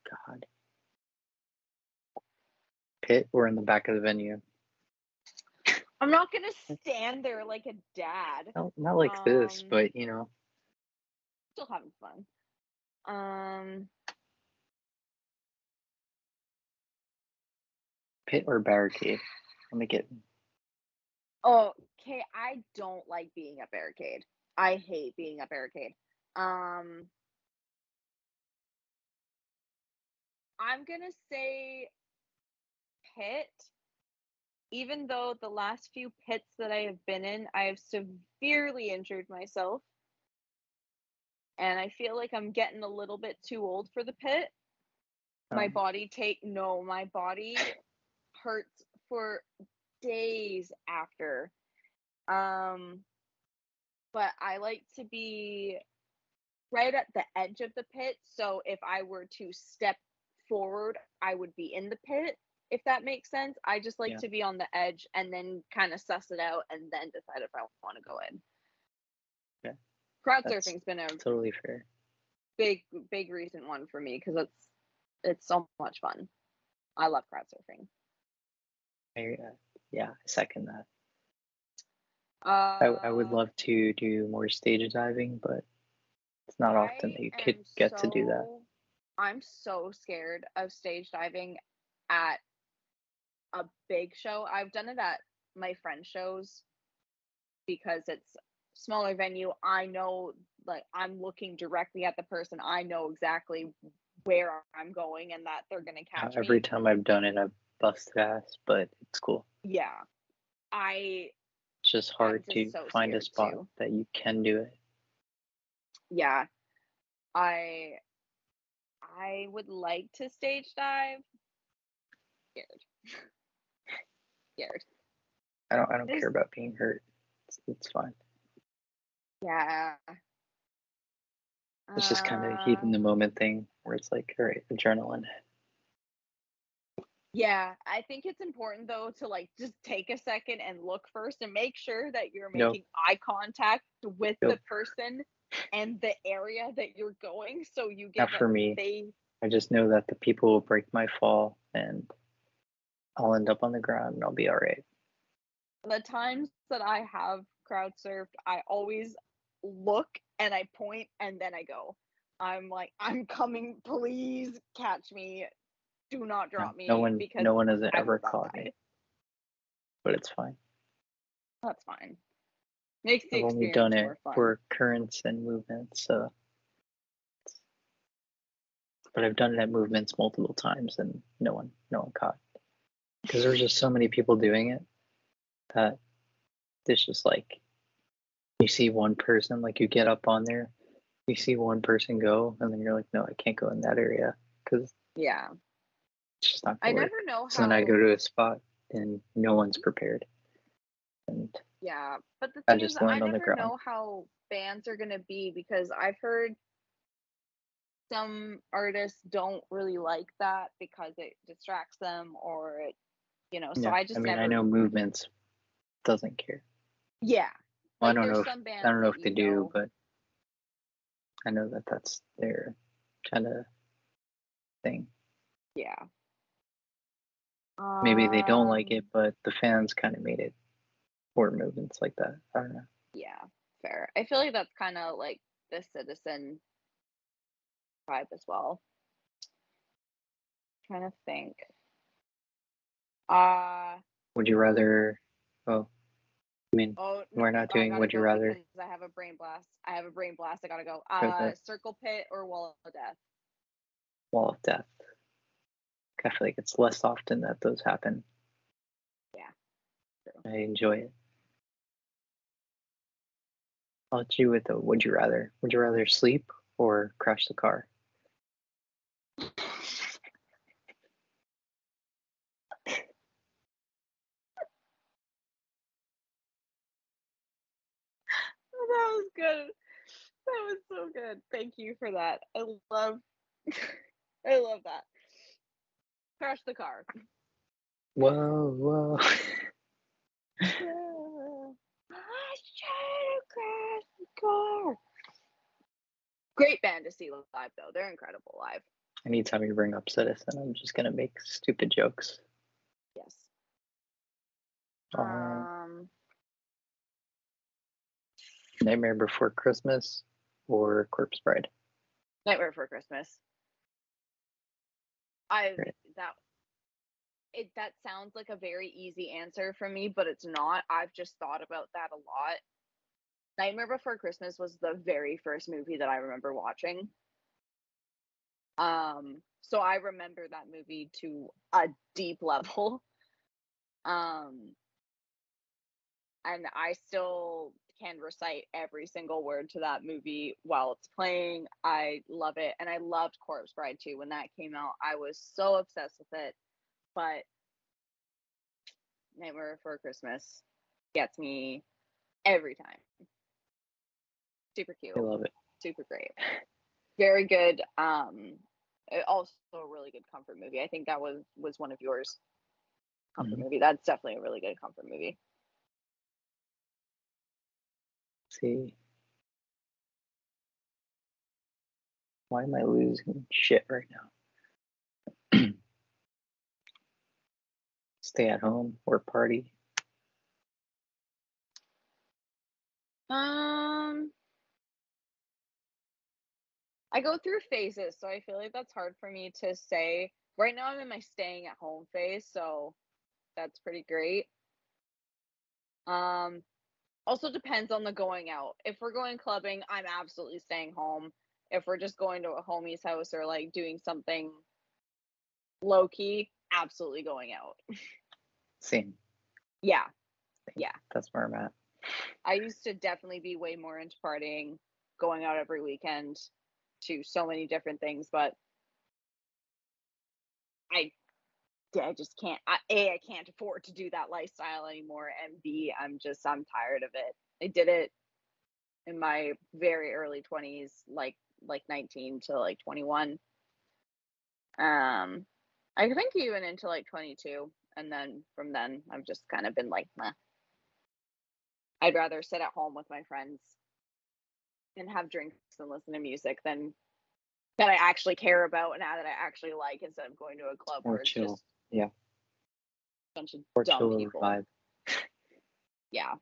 God. Pit or in the back of the venue? I'm not gonna stand there like a dad. No, not like this, but you know. Still having fun. Pit or barricade? Let me get. Oh, okay. I don't like being a barricade. I hate being a barricade. I'm gonna say pit, even though the last few pits that I have been in, I have severely injured myself. And I feel like I'm getting a little bit too old for the pit. My body hurts for days after. But I like to be right at the edge of the pit, so if I were to step forward, I would be in the pit, if that makes sense. I just like to be on the edge and then kind of suss it out and then decide if I want to go in. Yeah. Crowd surfing's been a totally fair. Big recent one for me because it's so much fun. I love crowd surfing. I second that. I would love to do more stage diving, but it's not often that you could get to do that. I'm so scared of stage diving at a big show. I've done it at my friend's shows because it's smaller venue. I know, like, I'm looking directly at the person. I know exactly where I'm going and that they're gonna catch me. Every time I've done it, I've busted ass, but it's cool. Yeah. It's just hard to find a spot that you can do it. Yeah. I would like to stage dive. Scared. I don't care about being hurt. It's fine. Yeah. It's just kind of heat in the moment thing where it's like, all right, adrenaline. Yeah, I think it's important though to like just take a second and look first and make sure that you're making eye contact with the person and the area that you're going, so you get. Not for me. I just know that the people will break my fall and I'll end up on the ground and I'll be all right. The times that I have crowd surfed, I always look and I point and then I go. I'm like, I'm coming, please catch me. Do not drop me. Because no one has ever caught me. But it's fine. That's fine. Makes the I've only experience done it more fun. for currents and movements, so. But I've done it at movements multiple times and no one caught. Because there's just so many people doing it that it's just like you see one person, like you get up on there, you see one person go, and then you're like, no, I can't go in that area because it's just not gonna work. Never know how. So then I go to a spot and no one's prepared. And but the thing is, I never know how bands are gonna be because I've heard some artists don't really like that because it distracts them or it, so I just I know movements doesn't care. Yeah. Well, like, I don't know if they do, but I know that that's their kind of thing. Yeah. Maybe they don't like it, but the fans kind of made it for movements like that. I don't know. Yeah, fair. I feel like that's kind of like the Citizen vibe as well. I'm trying to think. Would you rather? We're not doing Would You Rather. I have a brain blast. I gotta go. Circle pit or wall of death? Wall of death. I feel like it's less often that those happen. Yeah. True. I enjoy it. I'll let you with the Would You Rather. Would you rather sleep or crash the car? That was good. That was so good. Thank you for that. I love that. Crash the car. Whoa. I should crash the car. Great band to see live though. They're incredible live. Anytime you bring up Citizen, I'm just gonna make stupid jokes. Yes. Nightmare Before Christmas or Corpse Bride? Nightmare Before Christmas. That sounds like a very easy answer for me, but it's not. I've just thought about that a lot. Nightmare Before Christmas was the very first movie that I remember watching. So I remember that movie to a deep level. And I still can recite every single word to that movie while it's playing. I love it. And I loved Corpse Bride too. When that came out, I was so obsessed with it. But Nightmare Before Christmas gets me every time. Super cute. I love it. Super great. Very good. Also a really good comfort movie. I think that was one of yours. Comfort movie. That's definitely a really good comfort movie. See, why am I losing shit right now? Stay at home or party? I go through phases, so I feel like that's hard for me to say. Right now I'm in my staying at home phase, so that's pretty great. Also depends on the going out. If we're going clubbing, I'm absolutely staying home. If we're just going to a homie's house or like doing something low key, absolutely going out. Same. Yeah. Yeah. That's where I'm at. I used to definitely be way more into partying, going out every weekend to so many different things, but I just can't. I can't afford to do that lifestyle anymore, and B, I'm tired of it. I did it in my very early 20s, like 19 to like 21. I think even into like 22, and then from then I've just kind of been like, meh. I'd rather sit at home with my friends and have drinks and listen to music than that I actually care about and that I actually like, instead of going to a club where it's chill. just yeah, a bunch of or dumb chill people. Vibe. Yeah.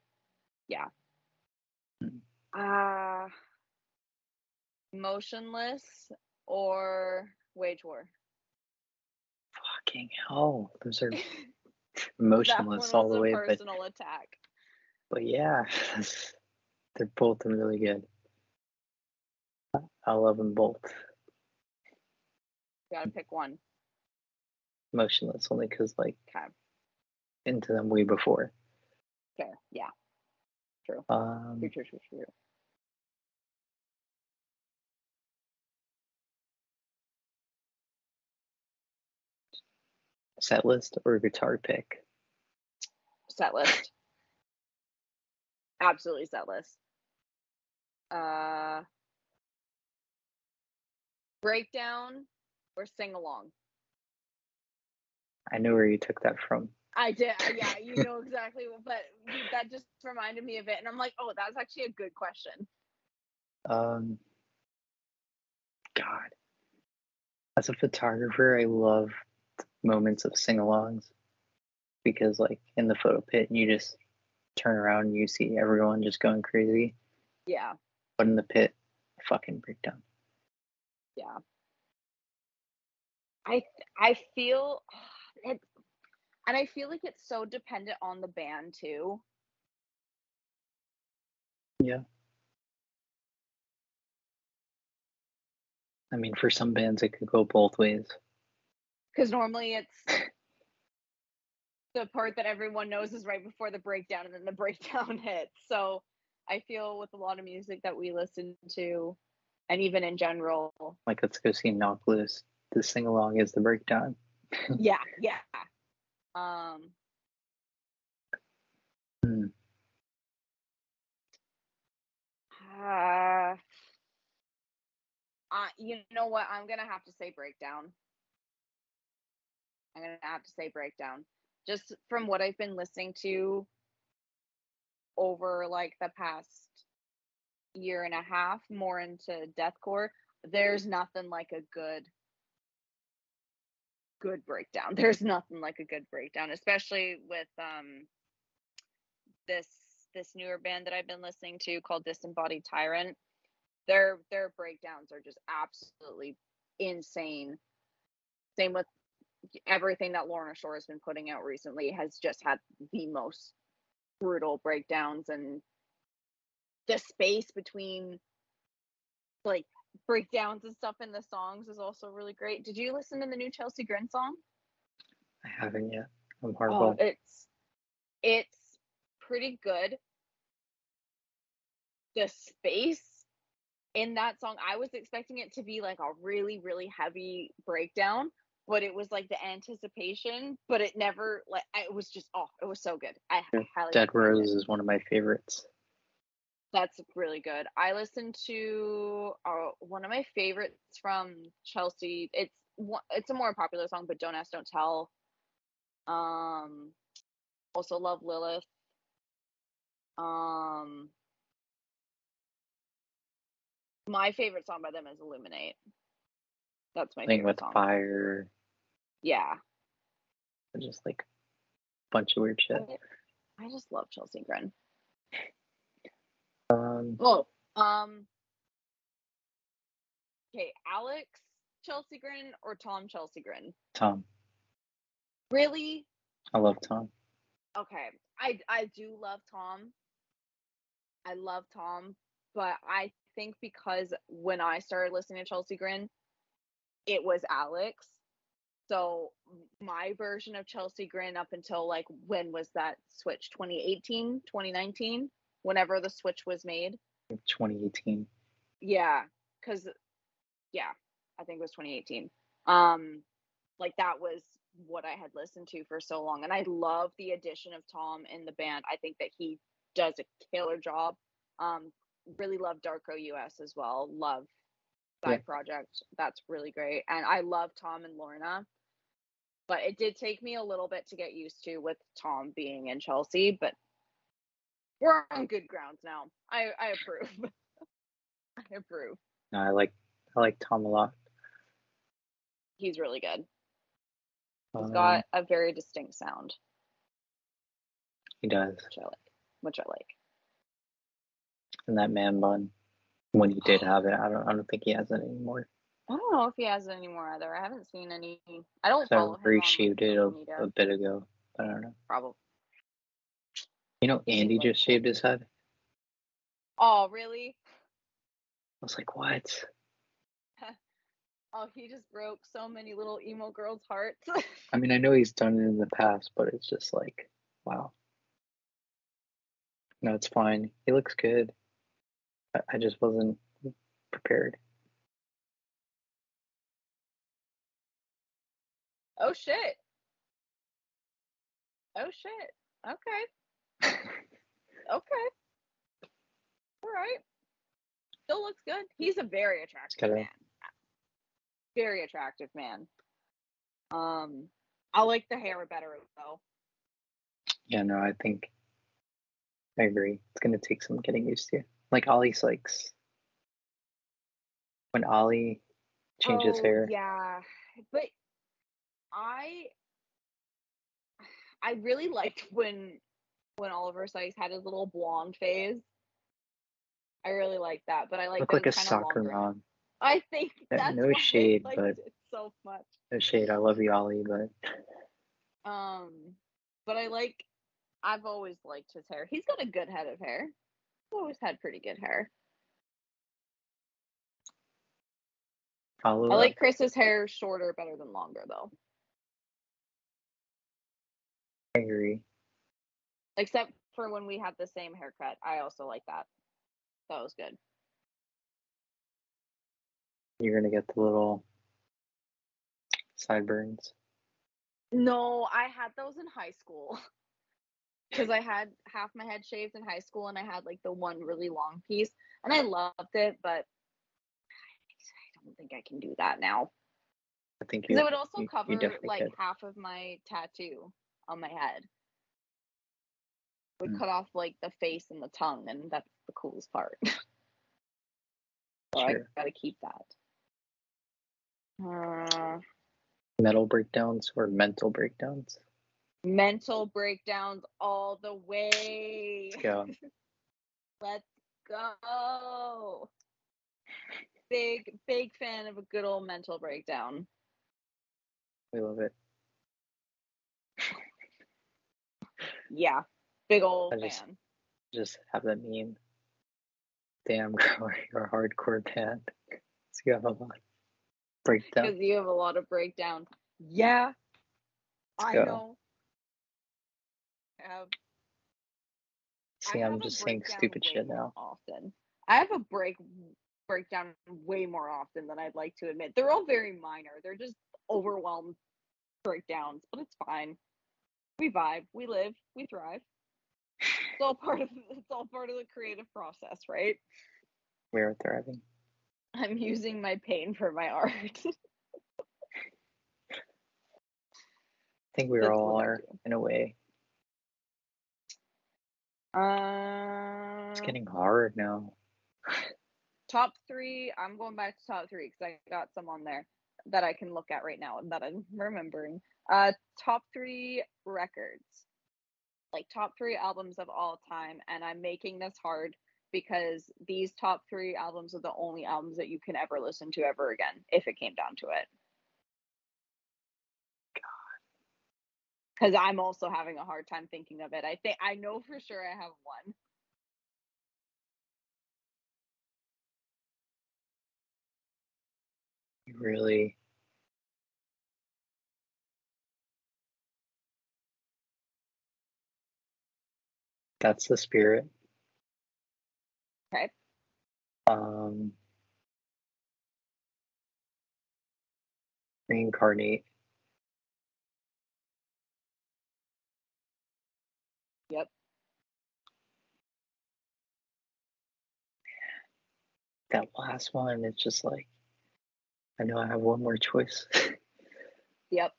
Motionless or Wage War? Fucking hell, those are emotionless That all one the was way. a personal attack. But yeah, they're both really good. I love them both. Gotta pick one. Motionless, only because like Okay. into them way before. Fair. Yeah. True. True. Set list or guitar pick? Set list. Absolutely set list. Breakdown or sing along? I know where you took that from. I did. Yeah, you know exactly. But that just reminded me of it, and I'm like, oh, that's actually a good question. God, as a photographer, I love moments of sing-alongs because, like, in the photo pit, you just turn around and you see everyone just going crazy. Yeah. But in the pit, fucking breakdown. Yeah. I feel it, and I feel like it's so dependent on the band too. Yeah. I mean, for some bands, it could go both ways. Because normally it's the part that everyone knows is right before the breakdown, and then the breakdown hits. So I feel with a lot of music that we listen to, and even in general, like, let's go see Knock Loose. The sing-along is the breakdown. yeah. You know what? I'm gonna have to say breakdown. Just from what I've been listening to over like the past year and a half, more into deathcore, there's nothing like a good breakdown. There's nothing like a good breakdown, especially with this newer band that I've been listening to called Disembodied Tyrant. Their breakdowns are just absolutely insane. Same with everything that Lorna Shore has been putting out recently, has just had the most brutal breakdowns, and the space between like breakdowns and stuff in the songs is also really great. Did you listen to the new Chelsea Grin song? I haven't yet. I'm Oh, horrible. it's pretty good. The space in that song, I was expecting it to be like a really, really heavy breakdown, but it was like the anticipation, but it never, like, it was just, it was so good. I highly Dead recommend Rose it. is one of my favorites. That's really good. I listened to one of my favorites from Chelsea. It's a more popular song, but Don't Ask, Don't Tell. Also love Lilith. My favorite song by them is Illuminate. That's my Playing favorite with song. Fire. Yeah. Just like a bunch of weird shit. I just love Chelsea Grin. Okay, Alex Chelsea Grin or Tom Chelsea Grin? Tom. Really? I love Tom. Okay, I do love Tom. I love Tom, but I think because when I started listening to Chelsea Grin, it was Alex. So my version of Chelsea Grin up until like, when was that switch? 2018, 2019? Whenever the switch was made. 2018. Yeah, because I think it was 2018. Like, that was what I had listened to for so long, and I love the addition of Tom in the band. I think that he does a killer job. Really love Darko US as well. Love side project. That's really great, and I love Tom and Lorna. But it did take me a little bit to get used to with Tom being in Chelsea, but we're on good grounds now. I approve. I approve. No, I like Tom a lot. He's really good. He's got a very distinct sound. He does. Which I like. And that man bun, when he did have it, I don't think he has it anymore. I don't know if he has it anymore either. I haven't seen any. I don't follow him on reshaved it social media. a bit ago. I don't know. Probably. You know, Andy just shaved his head. Oh, really? I was like, what? Oh, he just broke so many little emo girls' hearts. I mean, I know he's done it in the past, but it's just like, wow. No, it's fine. He looks good. I just wasn't prepared. Oh, shit. Okay. Okay. All right. Still looks good. He's a very attractive man. Very attractive man. I like the hair better though. Yeah, no, I think I agree. It's gonna take some getting used to. Like Ollie Sykes. When Ollie changed his hair. Yeah. But I really liked when Oliver Sykes had his little blonde phase. I really liked that, but I like that like it's a kind of soccer longer. mom. I think that's no why shade, I liked but it so much. No shade. I love you, Ollie, but but I've always liked his hair. He's got a good head of hair. He's always had pretty good hair. I like Chris's hair shorter better than longer though. I agree. Except for when we had the same haircut. I also like that. That was good. You're gonna get the little sideburns. No, I had those in high school. Because I had half my head shaved in high school and I had like the one really long piece. And I loved it, but I don't think I can do that now. I think because it would also cover like half of my tattoo on my head. It would cut off like the face and the tongue, and that's the coolest part. So I gotta keep that. Metal breakdowns or mental breakdowns? Mental breakdowns all the way. Let's go. Let's go. Big fan of a good old mental breakdown. We love it. Yeah, big old fan. Just have that meme. Damn, girl, you're a hardcore band. So you have a lot of breakdown. Because you have a lot of breakdowns. Yeah, I go. know. See, I I'm have a just saying breakdown stupid way shit more now. often. I have a breakdown way more often than I'd like to admit. They're all very minor. They're just overwhelmed breakdowns, but it's fine. We vibe, we live, we thrive. It's all part of the creative process, right? We're thriving. I'm using my pain for my art. I think we That's all what I are do. in a way. It's getting hard now. Top 3. I'm going back to top 3 because I got some on there that I can look at right now that I'm remembering. Top 3 records, like top 3 albums of all time, and I'm making this hard because these top 3 albums are the only albums that you can ever listen to ever again if it came down to it. Because I'm also having a hard time thinking of it. I know for sure I have one. Really. That's the spirit. Okay. Reincarnate. Yep. That last one, it's just like, I know I have one more choice. Yep.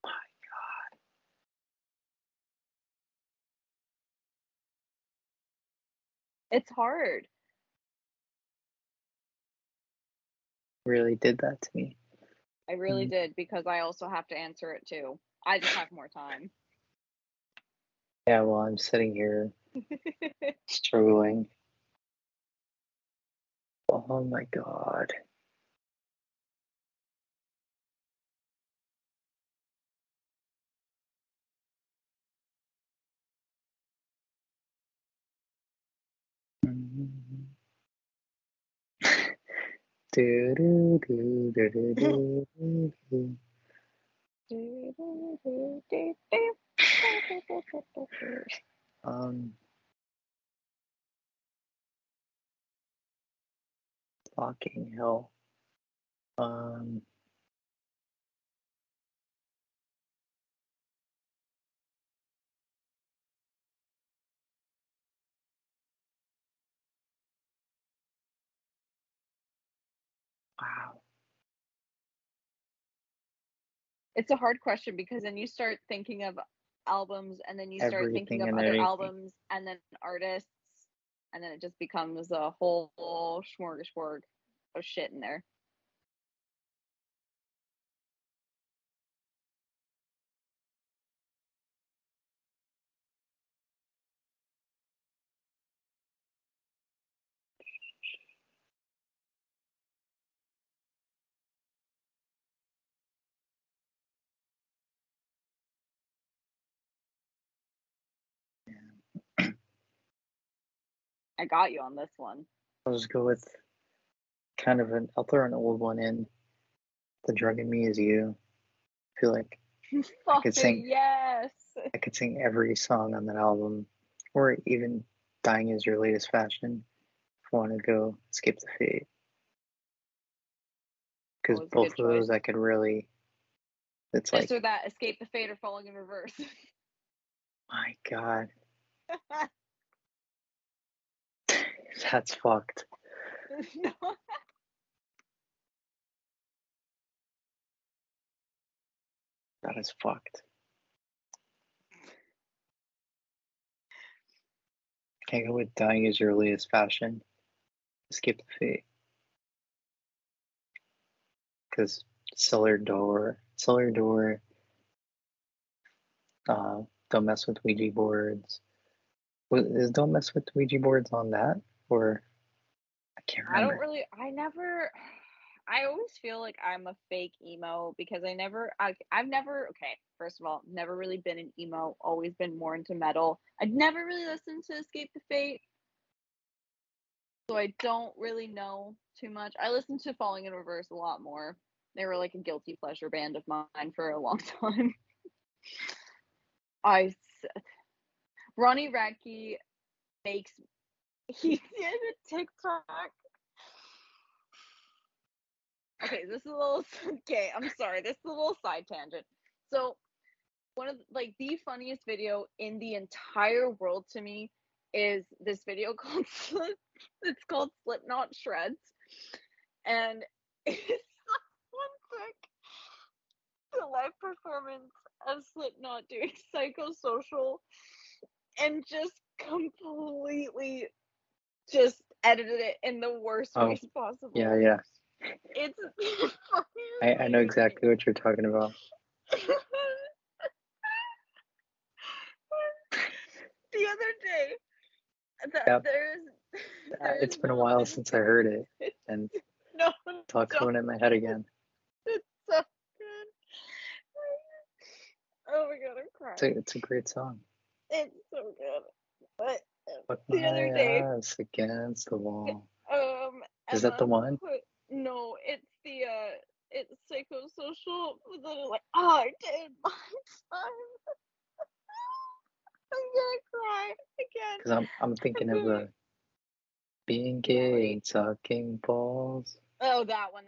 My God. It's hard. Really did that to me. I really did because I also have to answer it too. I just have more time. Yeah, well, I'm sitting here struggling. Oh my God. Do, do, do, do, do, do, do. Fucking hell. Wow. It's a hard question because then you start thinking of albums and then you start thinking Everything of and other anything. albums and then artists and then it just becomes a whole smorgasbord of shit in there. I got you on this one. I'll just go with I'll throw an old one in. The Drug in Me Is You. I feel like I could sing Yes. I could sing every song on that album. Or even Dying Is Your Latest Fashion. If I want to go Escape the Fate. Because Always a both good of those choice. I could really, it's This like, or that, Escape the Fate or Falling in Reverse. my God. That's fucked. No. That is fucked. Can't go with Dying Is Your Latest Fashion. Escape the Fate. Because Cellar Door, Don't Mess with Ouija Boards. Is Don't Mess with Ouija Boards on that? Or I can't I don't remember. really, I never, I always feel like I'm a fake emo because I've never, okay, first of all, never really been an emo, always been more into metal. I'd never really listened to Escape the Fate, so I don't really know too much. I listened to Falling in Reverse a lot more. They were like a guilty pleasure band of mine for a long time. Ronnie Radke he did a TikTok. Okay, I'm sorry, this is a little side tangent. So, one of like the funniest video in the entire world to me is this video called it's called Slipknot Shreds, and it's one quick the live performance of Slipknot doing Psychosocial, and just completely just edited it in the worst ways possible. Yeah. It's I know exactly what you're talking about. The other day, It's been a while since I heard it, and it's all coming in my head again. It's so good. Oh my god, I'm crying. It's a great song. It's so good. But Put the other day, ass against the wall. Is Emma that the one? No, it's it's Psychosocial. They're like, I did my time. I'm gonna cry again. Because I'm thinking of the being gay and sucking balls. Oh, that one.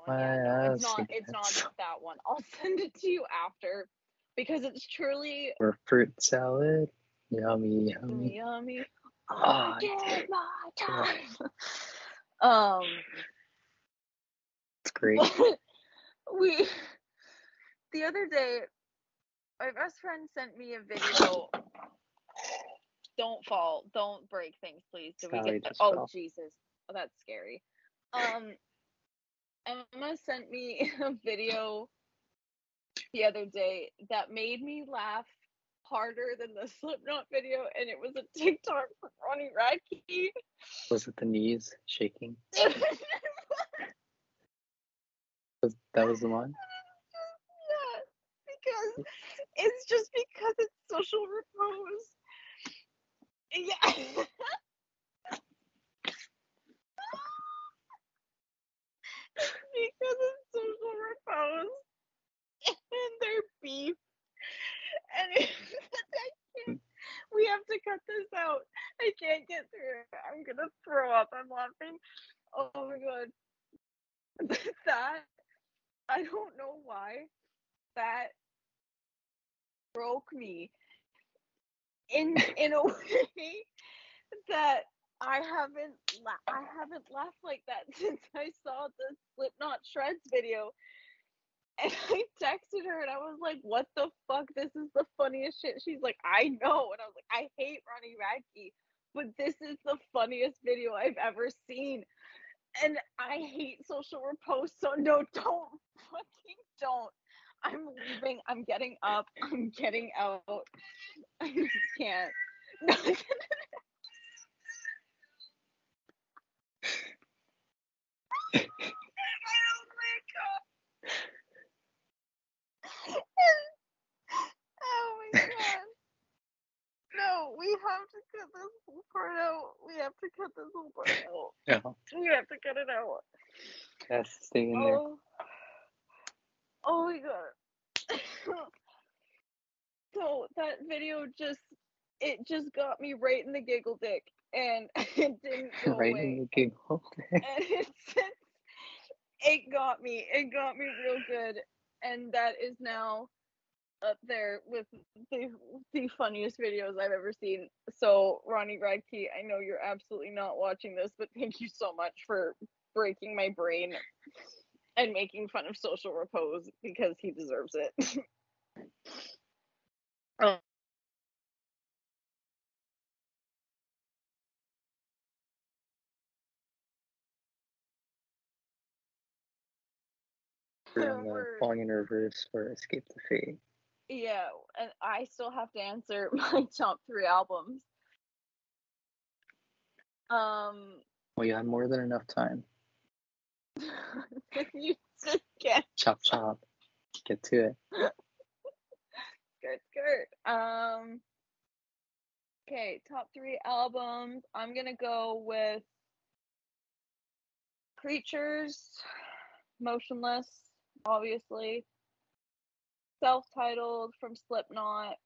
Yeah, no, it's not that one. I'll send it to you after because it's truly. Or fruit salad. Yummy. Yummy. I did my time. It's great. The other day, my best friend sent me a video. Don't fall. Don't break things, please. Did we get that? Oh, fell. Jesus. Oh, that's scary. Emma sent me a video the other day that made me laugh harder than the Slipknot video, and it was a TikTok from Ronnie Radke. Was it the knees shaking? That was the one? Yeah, because it's social repose. Yeah. Because it's social repose and their beef. And we have to cut this out. I can't get through it. I'm gonna throw up. I'm laughing. Oh my god. That, I don't know why, that broke me in a way that I haven't laughed like that since I saw the Slipknot Shreds video. And I texted her and I was like, what the fuck? This is the funniest shit. She's like, I know. And I was like, I hate Ronnie Radke, but this is the funniest video I've ever seen. And I hate social repose, so no, don't. I'm leaving. I'm getting up. I'm getting out. I just can't. Oh my god. No, we have to cut this whole part out. Yeah. We have to cut it out. Yes, stay in there. Oh my god. So that video just got me right in the giggle dick, and it didn't go right away. In the giggle dick. And it got me real good, and that is now up there with the funniest videos I've ever seen. So Ronnie Radke, I know you're absolutely not watching this, but thank you so much for breaking my brain and making fun of social repose because he deserves it. Falling in Reverse or Escape the Fate. Yeah, and I still have to answer my top 3 albums. Well, you have more than enough time. You just can't. Chop chop. Get to it. Skirt. Okay, top 3 albums. I'm gonna go with Creatures, Motionless, obviously. Self-titled from Slipknot.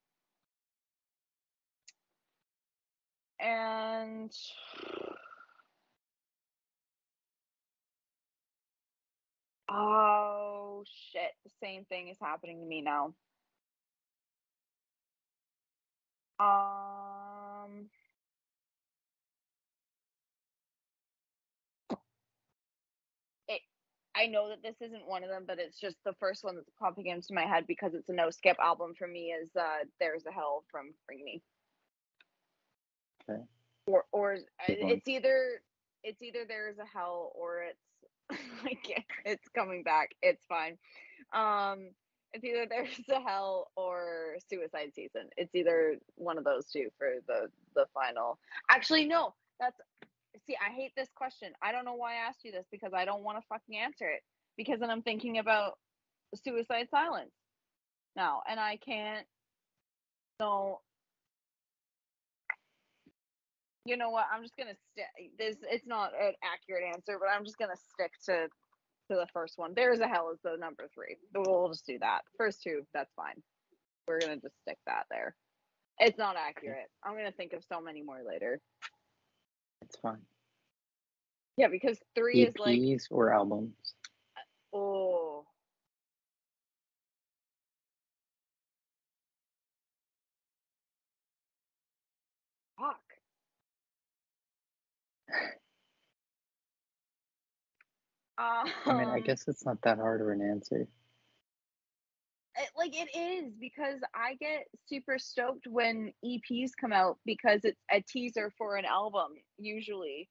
And oh shit, the same thing is happening to me now. I know that this isn't one of them, but it's just the first one that's popping into my head because it's a no skip album for me. Is There's a Hell from Bring Me. Okay. Or it's either There's a Hell or it's like it's coming back. It's fine. It's either There's a Hell or Suicide Season. It's either one of those two for the final. Actually, no. See, I hate this question. I don't know why I asked you this because I don't want to fucking answer it. Because then I'm thinking about Suicide Silence now, and I can't. So, you know what? I'm just gonna stick. It's not an accurate answer, but I'm just gonna stick to the first one. There's a Hell is the number 3. We'll just do that. First 2, that's fine. We're gonna just stick that there. It's not accurate. I'm gonna think of so many more later. It's fine. Yeah, because 3 is like EPs or albums. Oh. Fuck. I mean, I guess it's not that hard of an answer. It is, because I get super stoked when EPs come out because it's a teaser for an album usually.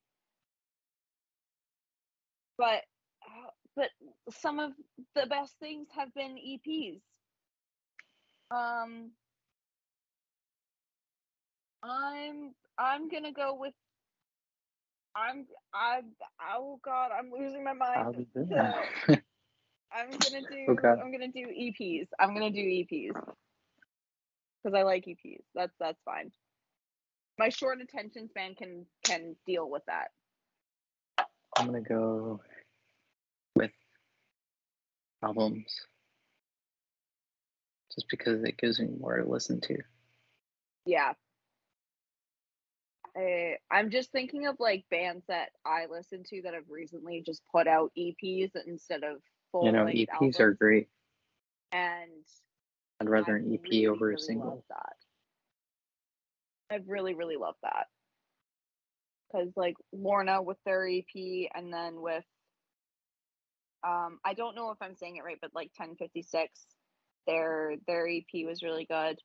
But some of the best things have been EPs. I'm gonna go with oh god, I'm losing my mind. I'm gonna do EPs. I'm gonna do EPs because I like EPs. That's fine. My short attention span can deal with that. I'm gonna go with albums just because it gives me more to listen to. Yeah. I'm just thinking of like bands that I listen to that have recently just put out EPs instead of full length EPs albums. are great. And I'd rather an EP really, over a really single. love that. I really, really love that. Because like Lorna with their EP, and then with I don't know if I'm saying it right, but like 1056, their EP was really good.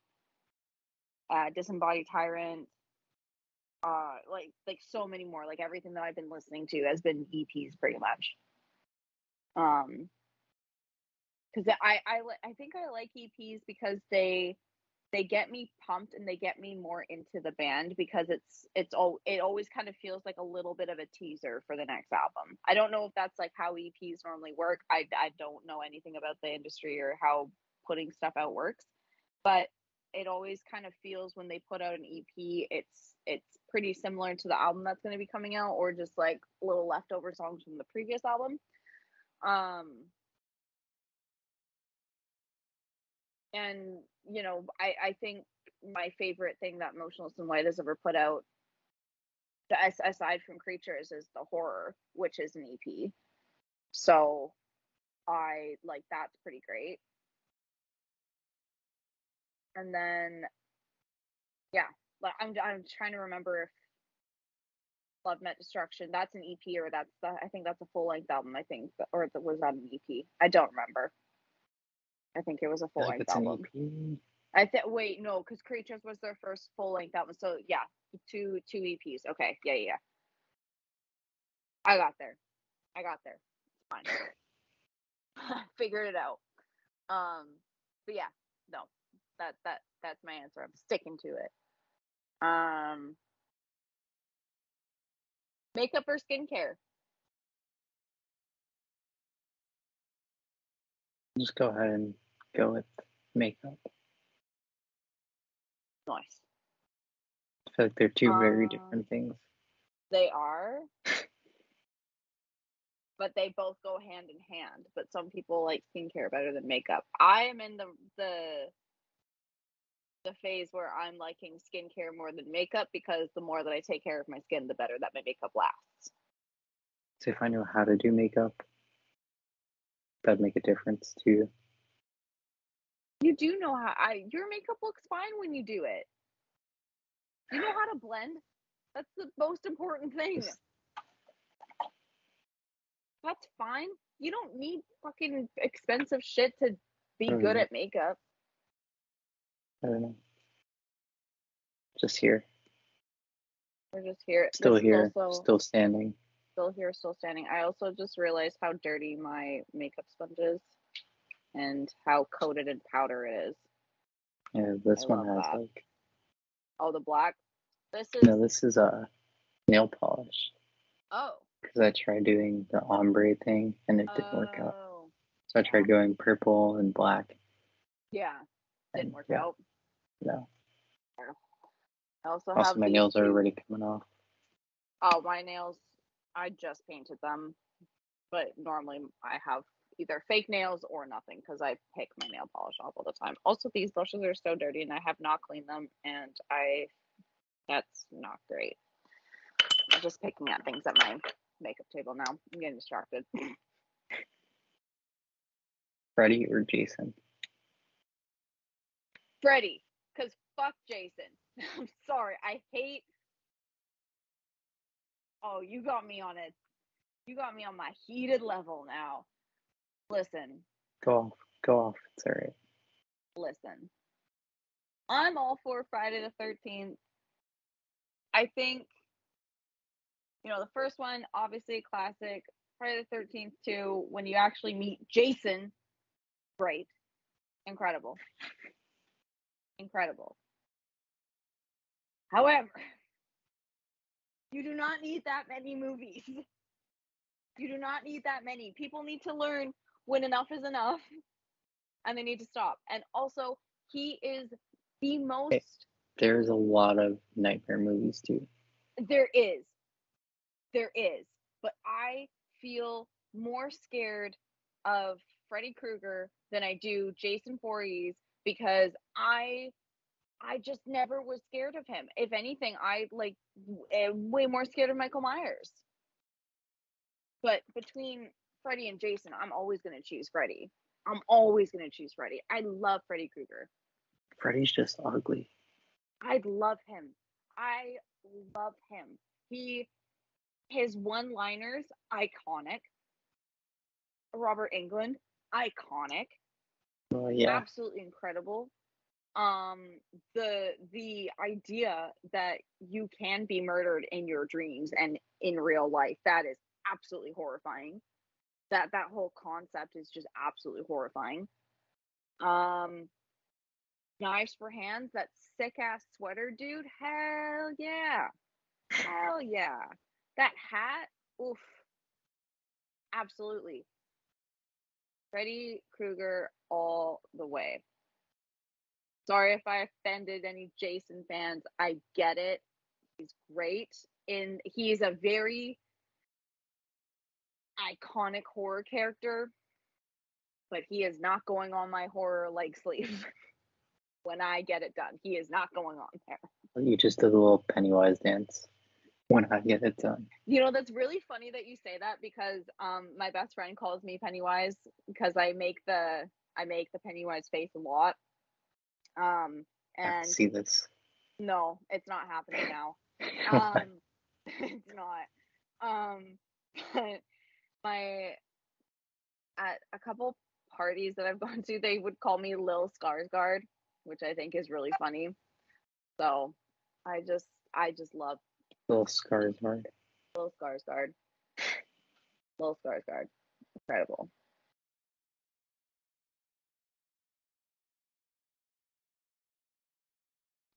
Disembodied Tyrant, like so many more. Like everything that I've been listening to has been EPs pretty much. Because I think I like EPs because they get me pumped and they get me more into the band because it always kind of feels like a little bit of a teaser for the next album. I don't know if that's like how EPs normally work. I don't know anything about the industry or how putting stuff out works, but it always kind of feels when they put out an EP, it's pretty similar to the album that's going to be coming out, or just like little leftover songs from the previous album. And you know, I think my favorite thing that Motionless in White has ever put out, aside from Creatures, is the Horror, which is an EP. So I like, that's pretty great. And then yeah, I'm trying to remember if Love Met Destruction, that's an EP, or I think that's a full length album. I think, or was that an EP? I don't remember. I think it was a full length album. Wait, no, because Creatures was their first full length album. So yeah, two EPs. Okay, yeah. I got there. It's fine. Figured it out. But yeah, no, that's my answer. I'm sticking to it. Makeup or skincare? Just go ahead and go with makeup. Nice. I feel like they're two very different things. They are, but they both go hand in hand. But some people like skincare better than makeup. I am in the phase where I'm liking skincare more than makeup because the more that I take care of my skin, the better that my makeup lasts. So if I know how to do makeup, that'd make a difference too. You do know how your makeup looks fine when you do it. You know how to blend. That's the most important thing. That's fine. You don't need fucking expensive shit to be good at makeup. I don't know. Just here. We're just here. Still here. Still standing. Still here, still standing. I also just realized how dirty my makeup sponge is and how coated in powder it is. Yeah, this one has that. Like. Oh, the black. This is a nail polish. Oh. Because I tried doing the ombre thing and it didn't work out. So I tried going purple and black. Yeah. Didn't work out. No. I also my nails are already coming off. Oh, my nails, I just painted them. But normally I have either fake nails or nothing because I pick my nail polish off all the time. Also, these brushes are so dirty and I have not cleaned them, and that's not great. I'm just picking at things at my makeup table now. I'm getting distracted. Freddie or Jason? Freddie, because fuck Jason. I'm sorry. I hate. Oh, you got me on it. You got me on my heated level now. Listen. Go off. It's all right. Listen. I'm all for Friday the 13th. I think, the first one, obviously classic. Friday the 13th, too. When you actually meet Jason, great. Incredible. However, you do not need that many movies. You do not need that many. People need to learn when enough is enough, and they need to stop. And also, he is the most... Hey, there's a lot of nightmare movies, too. There is. But I feel more scared of Freddy Krueger than I do Jason Voorhees because I just never was scared of him. If anything, I way more scared of Michael Myers. But between Freddy and Jason, I'm always going to choose Freddy. I love Freddy Krueger. Freddy's just ugly. I love him. His one-liners, iconic. Robert Englund, iconic. Well, yeah. Absolutely incredible. The idea that you can be murdered in your dreams and in real life, that is absolutely horrifying. That whole concept is just absolutely horrifying. Knives for Hands, that sick ass sweater dude, hell yeah. That hat, oof, absolutely. Freddy Krueger all the way. Sorry if I offended any Jason fans. I get it. He's great. He's a very iconic horror character, but he is not going on my horror leg sleeve when I get it done. He is not going on there. You just did a little Pennywise dance when I get it done. That's really funny that you say that because my best friend calls me Pennywise because I make the Pennywise face a lot. And I see this. No, it's not happening now. It's not. But at a couple parties that I've gone to, they would call me Lil Skarsgård, which I think is really funny. So I just love Lil Skarsgård. Incredible.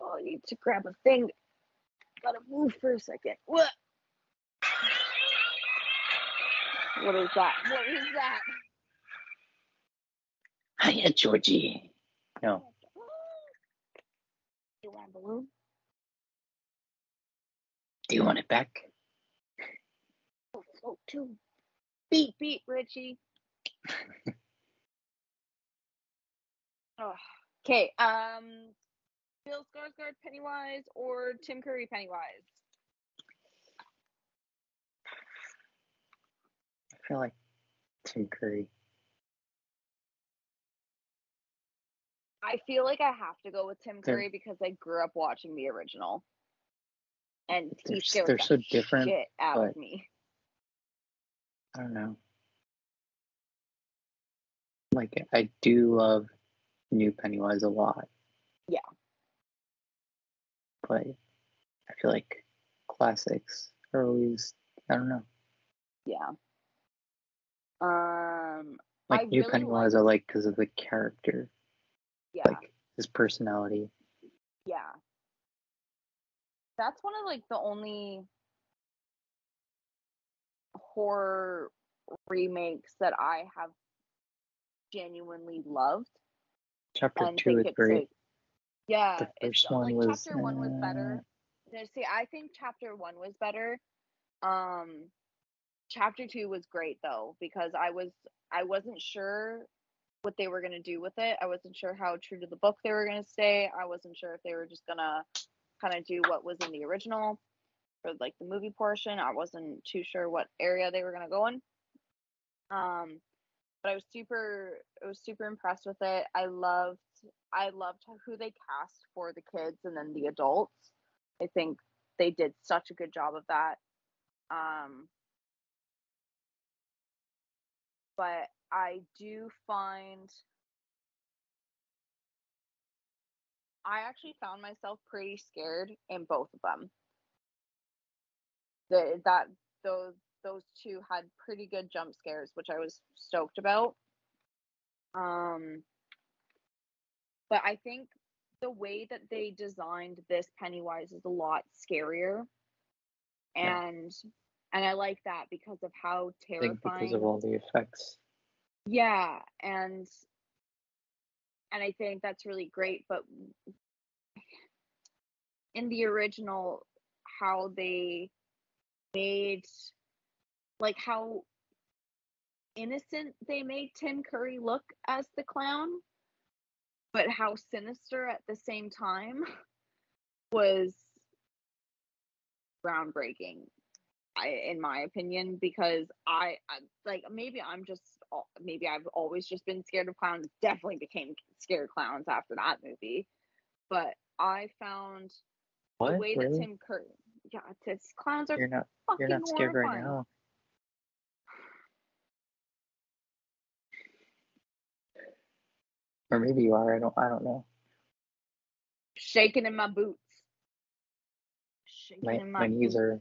Oh, I need to grab a thing. Gotta move for a second. What? What is that? Hiya, Georgie. No. You want a balloon? Do you want it back? Oh, float too. Beat, Richie. Okay. Bill Skarsgård Pennywise or Tim Curry Pennywise? I feel like Tim Curry. I feel like I have to go with Tim Curry because I grew up watching the original, and he scared they're the so different, shit out of me. I don't know. Like, I do love new Pennywise a lot. Yeah. But I feel like classics are always, I don't know. Yeah. Like, I new really Pennywise I like because of the character. Yeah. Like, his personality. Yeah. That's one of, like, the only horror remakes that I have genuinely loved. Chapter 2 is great. Yeah. The first one like, was... Chapter 1 was better. See, I think Chapter 1 was better. Chapter 2 was great, though, because I wasn't sure what they were going to do with it. I wasn't sure how true to the book they were going to stay. I wasn't sure if they were just going to kind of do what was in the original for, like, the movie portion. I wasn't too sure what area they were going to go in. But I was super impressed with it. I loved who they cast for the kids and then the adults. I think they did such a good job of that. But I do find I actually found myself pretty scared in both of them. Those two had pretty good jump scares, which I was stoked about. But I think the way that they designed this Pennywise is a lot scarier, and I like that because of how terrifying. I think because of all the effects. Yeah, and I think that's really great. But in the original, how they made, like, how innocent they made Tim Curry look as the clown, but how sinister at the same time was groundbreaking, in my opinion, because I like, maybe I've always just been scared of clowns. Definitely became scared of clowns after that movie, but I found the way that Tim Curry, clowns are you're not scared horrifying. right now. Or maybe you are. I don't know. Shaking in my boots. My knees are...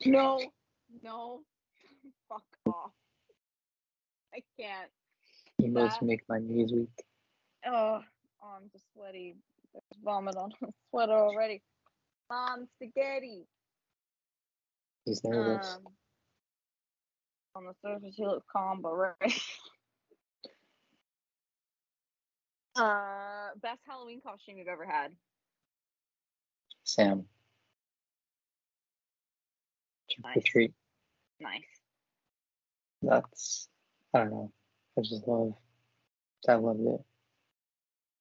No. Fuck off. I can't. Emos make my knees weak. Oh, I'm just sweaty. There's vomit on my sweater already. Mom, spaghetti. He's nervous. On the surface, he looks calm, but right. Best Halloween costume you've ever had? Sam. Trick or treat. Nice. That's... I don't know. I loved it.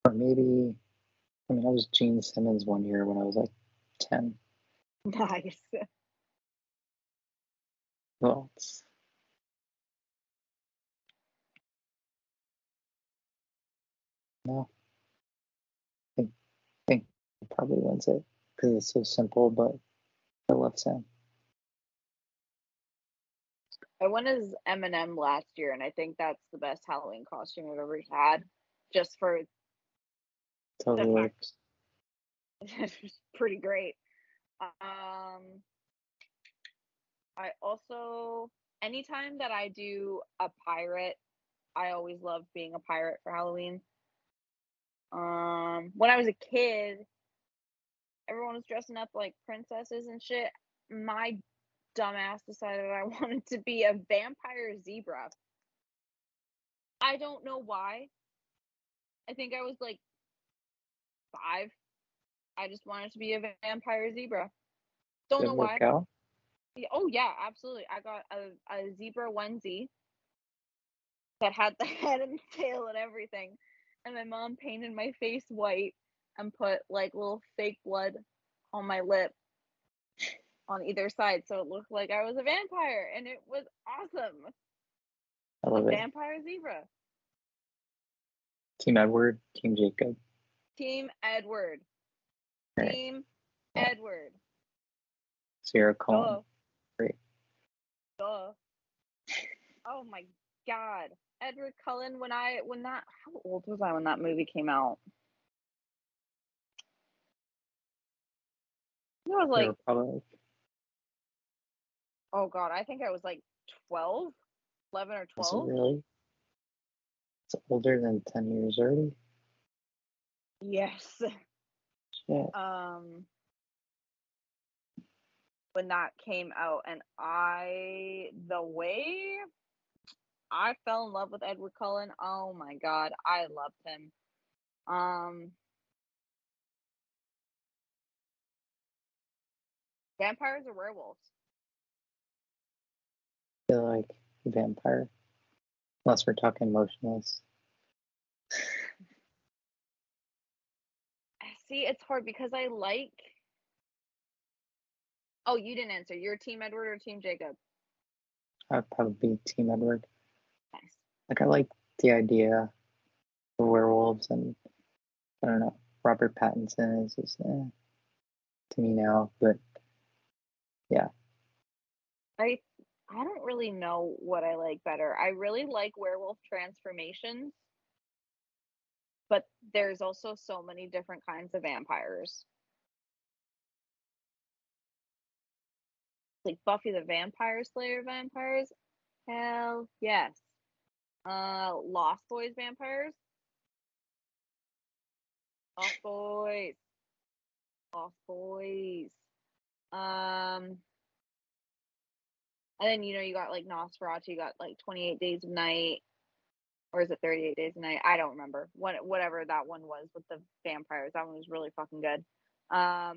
Or maybe... I was Gene Simmons one year when I was like 10. Nice. Well, no. I think it probably wins it because it's so simple, but I love Sam. I went as Eminem last year, and I think that's the best Halloween costume I've ever had. Just for Totally works. It's pretty great. I also, anytime that I do a pirate, I always love being a pirate for Halloween. When I was a kid, everyone was dressing up like princesses and shit. My dumbass decided I wanted to be a vampire zebra. I don't know why. I think I was like 5. I just wanted to be a vampire zebra. Don't Did know it why. work out? Oh yeah, absolutely. I got a zebra onesie that had the head and tail and everything. And my mom painted my face white and put like little fake blood on my lip on either side so it looked like I was a vampire, and it was awesome. I love it. Vampire zebra. Team Edward, Team Jacob. Team Edward. Right. Team Yeah. Edward. Sierra Cullen. Duh. Great. Duh. Oh my god. Edward Cullen, how old was I when that movie came out? I was They like, were probably, oh god, I think I was like 12, 11 or was it 12. really? It's older than 10 years already? Yes. Yeah. When that came out, and the way I fell in love with Edward Cullen, oh my god, I loved him. Vampires or werewolves? I feel like vampire. Unless we're talking motionless. See, it's hard because I like. Oh, you didn't answer. You're Team Edward or Team Jacob? I'd probably be Team Edward. Nice. Like, I like the idea of werewolves, and I don't know, Robert Pattinson is just to me now, but yeah. I don't really know what I like better. I really like werewolf transformations, but there's also so many different kinds of vampires. Like Buffy the Vampire Slayer vampires? Hell yes. Lost Boys vampires? Lost Boys. Lost Boys. And then you got like Nosferatu, you got like 28 Days of Night, or is it 38 Days of Night? I don't remember. Whatever that one was with the vampires, that one was really fucking good. Yeah,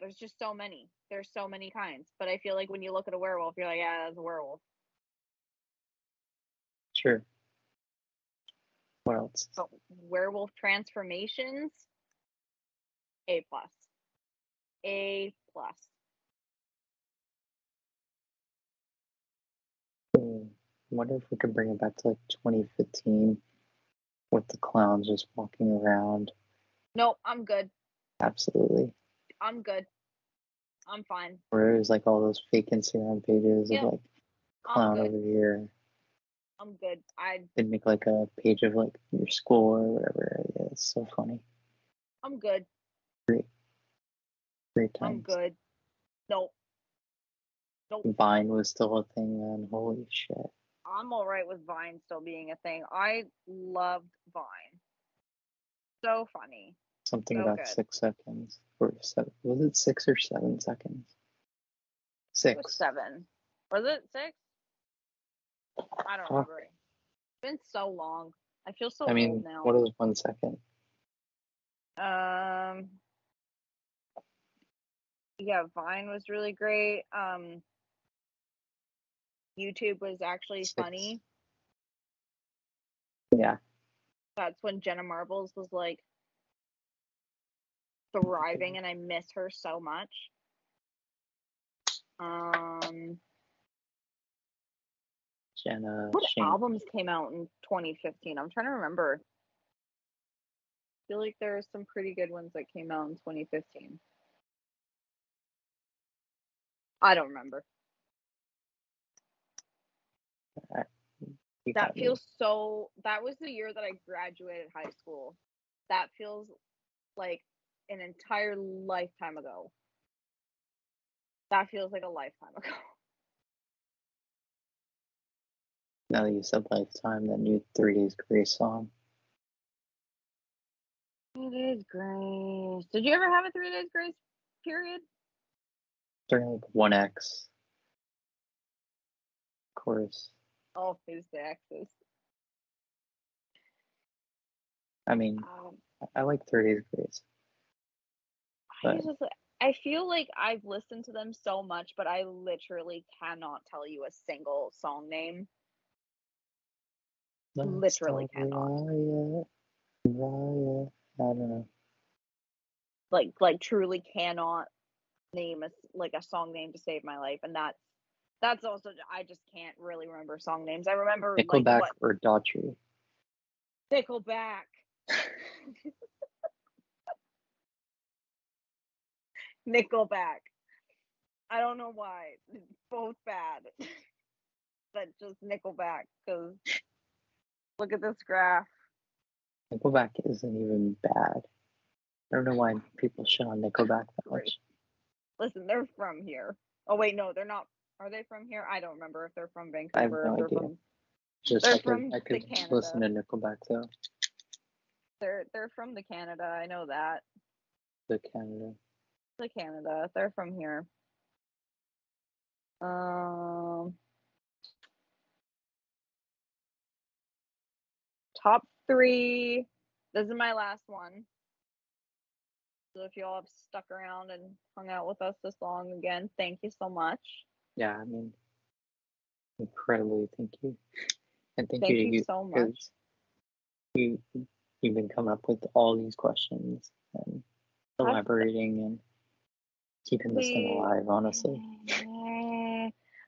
there's just so many. There's so many kinds. But I feel like when you look at a werewolf, you're like, yeah, that's a werewolf. Sure. What else? But werewolf transformations, A plus. A plus. I wonder if we could bring it back to like 2015 with the clowns just walking around. Nope, I'm good. Absolutely. I'm good. I'm fine. Where it was like all those fake Instagram pages Yep, of like I'm clown good. over here. I'm good. They'd make like a page of like your school or whatever. Yeah, it's so funny. I'm good. Great times. I'm good. Nope. Nope. Vine was still a thing then. Holy shit. I'm all right with Vine still being a thing. I loved Vine. So funny. Something So about good. 6 seconds. Or 7. Was it 6 or 7 seconds? It was 6. 7. Was it 6? I don't remember. It's been so long. I feel so old now. What is 1 second? Yeah, Vine was really great. YouTube was actually 6. funny. Yeah. That's when Jenna Marbles was like thriving, and I miss her so much. Jenna. What Shane. albums came out in 2015? I'm trying to remember. I feel like there are some pretty good ones that came out in 2015. I don't remember. Right. That was the year that I graduated high school. That feels like an entire lifetime ago. That feels like a lifetime ago. Now that you said Lifetime, that new 3 Days Grace song. It is grace. Did you ever have a 3 Days Grace period? During like 1X. Of course. Oh, who's the X's? I mean, Um, I like 30 Days Grace, I but just I feel like I've listened to them so much, but I literally cannot tell you a single song name. let's Literally start a cannot. riot, riot. I don't know. Like truly cannot name a song name to save my life, and that's also I just can't really remember song names. I remember like Nickelback what or Daughtry. Nickelback. Nickelback. I don't know why. Both bad. But just Nickelback, because look at this graph. Nickelback isn't even bad. I don't know why people shit on Nickelback that Great. much. Listen, they're from here. Oh wait, no, they're not. Are they from here? I don't remember if they're from I have Vancouver, no if they're idea. from Just they're I from the could listen Canada. to Nickelback though. They're from the Canada. I know that. The Canada. The Canada. They're from here. Top 3. This is my last one. So if you all have stuck around and hung out with us this long again, thank you so much. Yeah, I mean, incredibly thank you, and thank Thank you to you you so much. because you you've been coming up with all these questions and elaborating and keeping this thing alive. Honestly,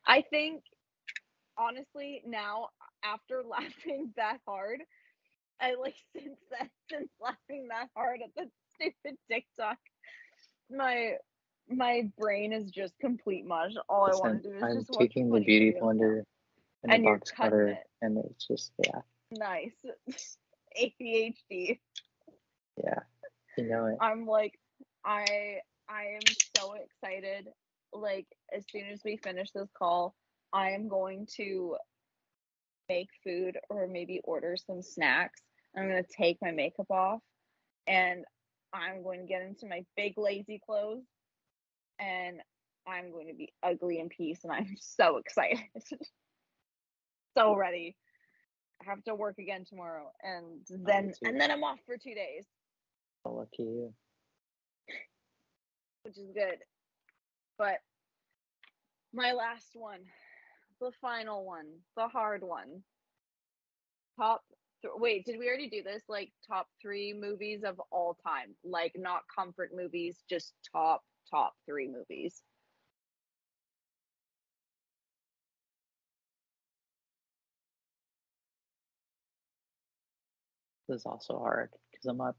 I think honestly now after laughing that hard, I like since laughing that hard at the stupid TikTok, my brain is just complete much. All I want to do is I'm just watch taking the funny beauty videos blender and a and you're box cutting cutter, it. and it's just Nice. ADHD. yeah, you know it. I'm like, I am so excited. Like as soon as we finish this call, I am going to make food or maybe order some snacks. I'm gonna take my makeup off and I'm going to get into my big lazy clothes and I'm going to be ugly in peace and I'm so excited. So ready. I have to work again tomorrow and then I'm off for 2 days. So lucky you. Which is good. But my last one, the final one, the hard one. Wait, did we already do this? Like top 3 movies of all time, like not comfort movies, just top 3 movies. This is also hard because I'm not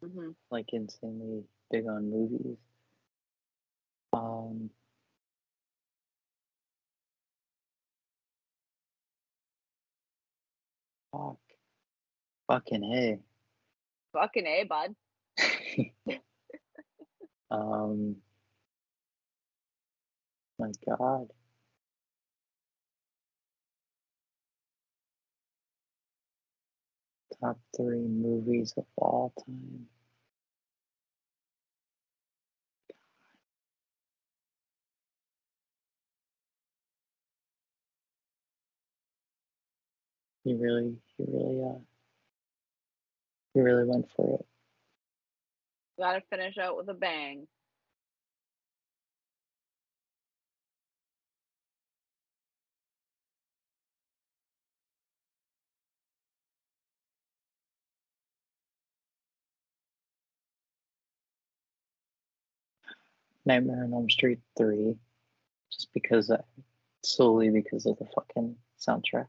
like insanely big on movies. Fuck. Fucking hey. Fucking A, bud. My God. Top 3 movies of all time. You really went for it. Gotta finish out with a bang. Nightmare on Elm Street 3, just because solely because of the fucking soundtrack.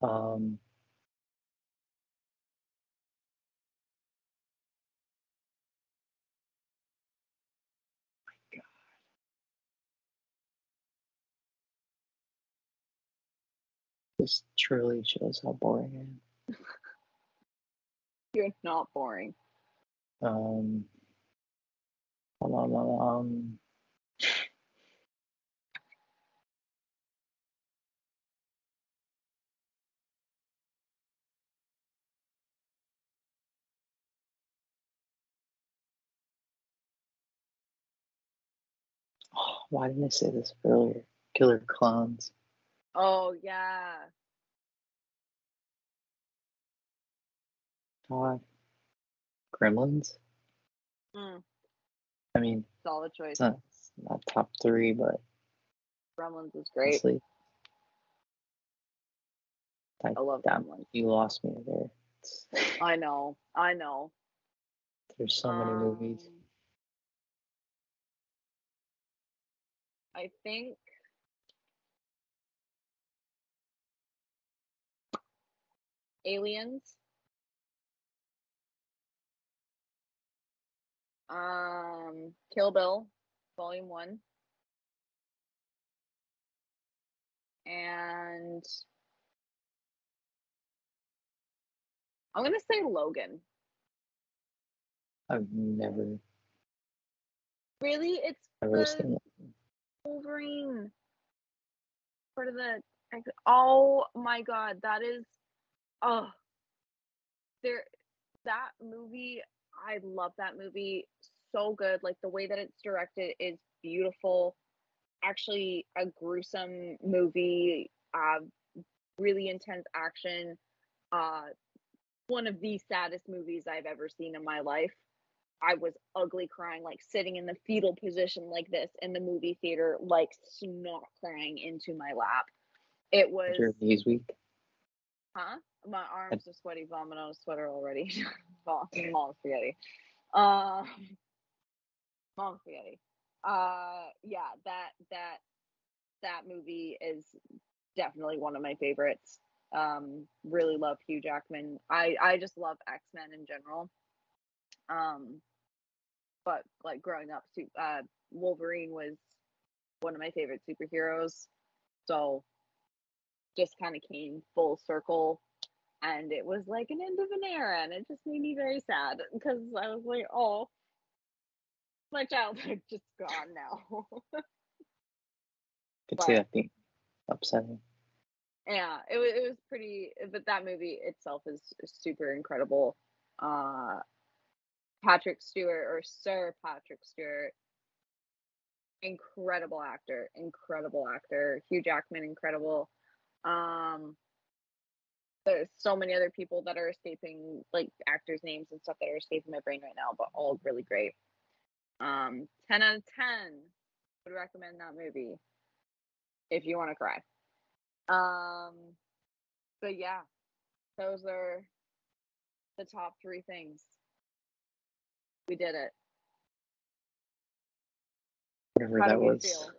My God. This truly shows how boring I am. You're not boring. Um, why didn't I say this earlier? Killer Clowns. Oh yeah. God, Gremlins. Mm, I mean, solid choice. it's not top 3, but Gremlins is great. honestly, I love Gremlins. You lost me there. I know. There's so many movies. I think Aliens. Kill Bill, Volume 1. And I'm gonna say Logan. I've never Really? It's seen it. Wolverine. Part of the. Oh my god, that is. Oh, that movie. I love that movie. So good. Like the way that it's directed is beautiful. Actually, a gruesome movie. Really intense action. One of the saddest movies I've ever seen in my life. I was ugly crying, like sitting in the fetal position like this in the movie theater, like snot crying into my lap. It was. Your knees weak? Huh? My arms are sweaty, vomit on a sweater already. Mom spaghetti. Mom spaghetti. Yeah, that movie is definitely one of my favorites. Really love Hugh Jackman. I just love X-Men in general. But like growing up, Wolverine was one of my favorite superheroes. So just kind of came full circle, and it was like an end of an era, and it just made me very sad because I was like, oh, my childhood just gone now. Could see that being upsetting. Yeah, it was pretty, but that movie itself is super incredible. Patrick Stewart, or Sir Patrick Stewart, incredible actor. Hugh Jackman, incredible. There's so many other people that are escaping, like actors' names and stuff that are escaping my brain right now, but all really great. 10 out of 10 would recommend that movie if you want to cry. But yeah, those are the top 3 things. We did it. Whatever that was. Feel?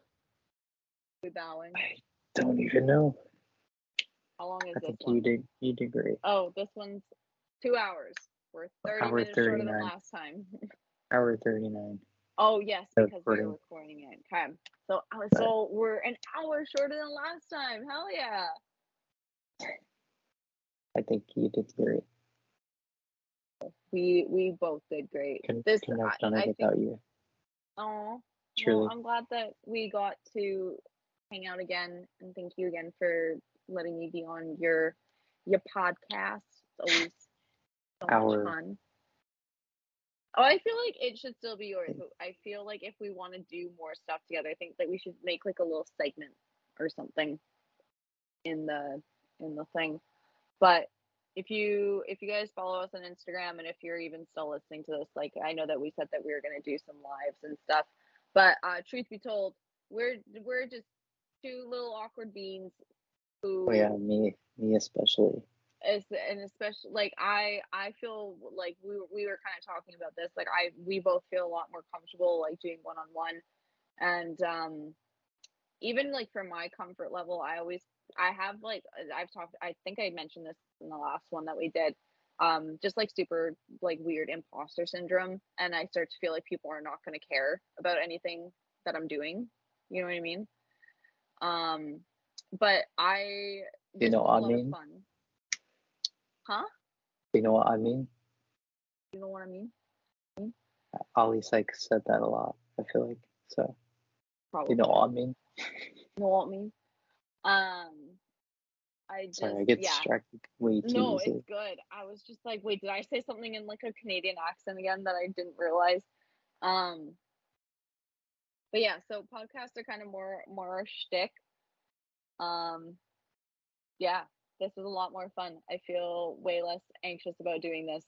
We bowing. I don't even know. How long is I this think one? you did great. Oh, this one's 2 hours. We're 30 minutes 39. shorter than last time. Hour 39. Oh yes, because we were recording it. Okay. So we're an hour shorter than last time. Hell yeah. I think you did great. We both did great. Couldn't have done it without you. Oh, truly. Well, I'm glad that we got to hang out again, and thank you again for letting me be on your podcast. It's always so much fun. Oh, I feel like it should still be yours, but I feel like if we want to do more stuff together, I think that we should make like a little segment or something in the thing. But if you guys follow us on Instagram, and if you're even still listening to this, like I know that we said that we were gonna do some lives and stuff, but truth be told, we're just 2 little awkward beans who. Oh yeah, me especially. And especially like I feel like we were kind of talking about this, like we both feel a lot more comfortable like doing one-on-one, and even like for my comfort level, I have like I think I mentioned this in the last one that we did, just like super like weird imposter syndrome, and I start to feel like people are not going to care about anything that I'm doing, you know what I mean? But You know what I mean? Fun. Huh? You know what I mean? You know what I mean? Ali Sykes said that a lot, I feel like. So, probably. You know what I mean? You know what I mean? Sorry, I get distracted way too easily. No, it's good. I was just like, wait, did I say something in like a Canadian accent again that I didn't realize? But yeah, so podcasts are kind of more our shtick. Yeah, this is a lot more fun. I feel way less anxious about doing this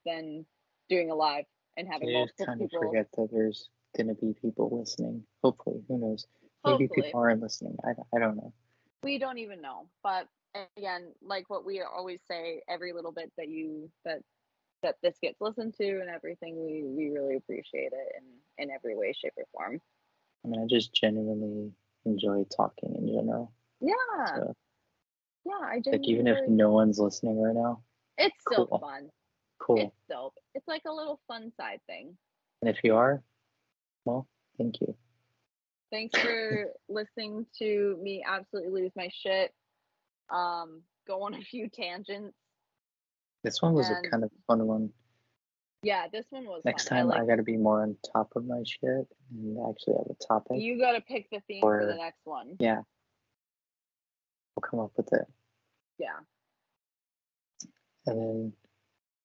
than doing a live and having You just multiple kind of people. forget that there's gonna be people listening. Hopefully, who knows? Maybe Hopefully. people aren't listening. I don't know. We don't even know. But again, like what we always say, every little bit that this gets listened to and everything, we really appreciate it in every way, shape, or form. I mean, I just genuinely enjoy talking in general. Yeah. So, Yeah, I like, genuinely even if really, no one's listening right now, it's still cool. fun. Cool. It's dope. It's like a little fun side thing. And if you are, well, thank you. Thanks for listening to me absolutely lose my shit. Go on a few tangents. This one was a And kind of fun one. yeah, this one was Next fun. time, I got to be more on top of my shit and actually have a topic. You got to pick the theme for the next one. Yeah. We'll come up with it. Yeah. And then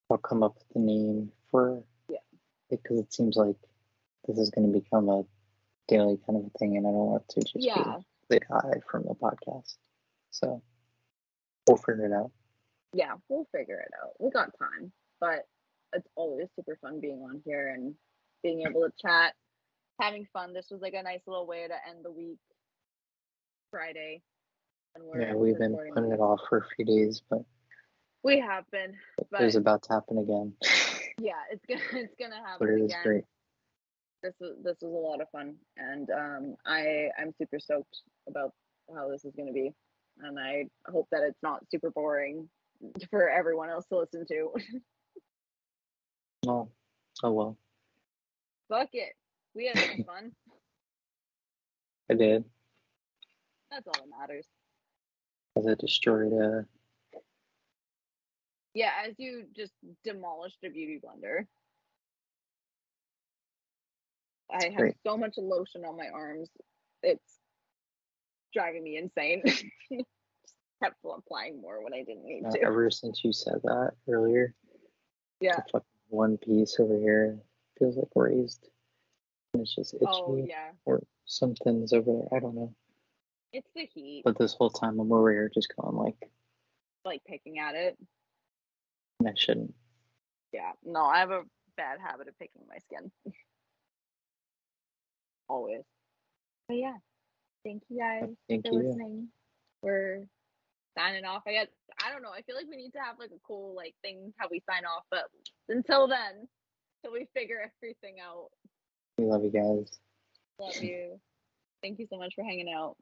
I'll come up with the name for because it seems like this is going to become a daily kind of a thing, and I don't want to just be the guy from the podcast. So we'll figure it out. Yeah, we'll figure it out. We got time, but it's always super fun being on here and being able to chat, having fun. This was like a nice little way to end the week, Friday. Yeah, we've been putting it off for a few days, but we have been. But it was about to happen again. Yeah, it's gonna happen but it was again. great. This was a lot of fun, and I'm super stoked about how this is gonna be, and I hope that it's not super boring for everyone else to listen to. Oh well. Fuck it, we had some fun. I did. That's all that matters. As I destroyed Yeah, as you just demolished a beauty blender. I have so much lotion on my arms. It's driving me insane. Kept applying more when I didn't need to. Ever since you said that earlier, yeah, the fucking one piece over here feels like raised, and it's just itchy. Oh yeah. Or something's over there. I don't know. It's the heat. But this whole time I'm over here just going like picking at it. And I shouldn't. Yeah, no, I have a bad habit of picking my skin. Always. But yeah, thank you guys for listening. We're signing off. I don't know. I feel like we need to have like a cool like thing how we sign off. But until then, till we figure everything out. We love you guys. Love you. Thank you so much for hanging out.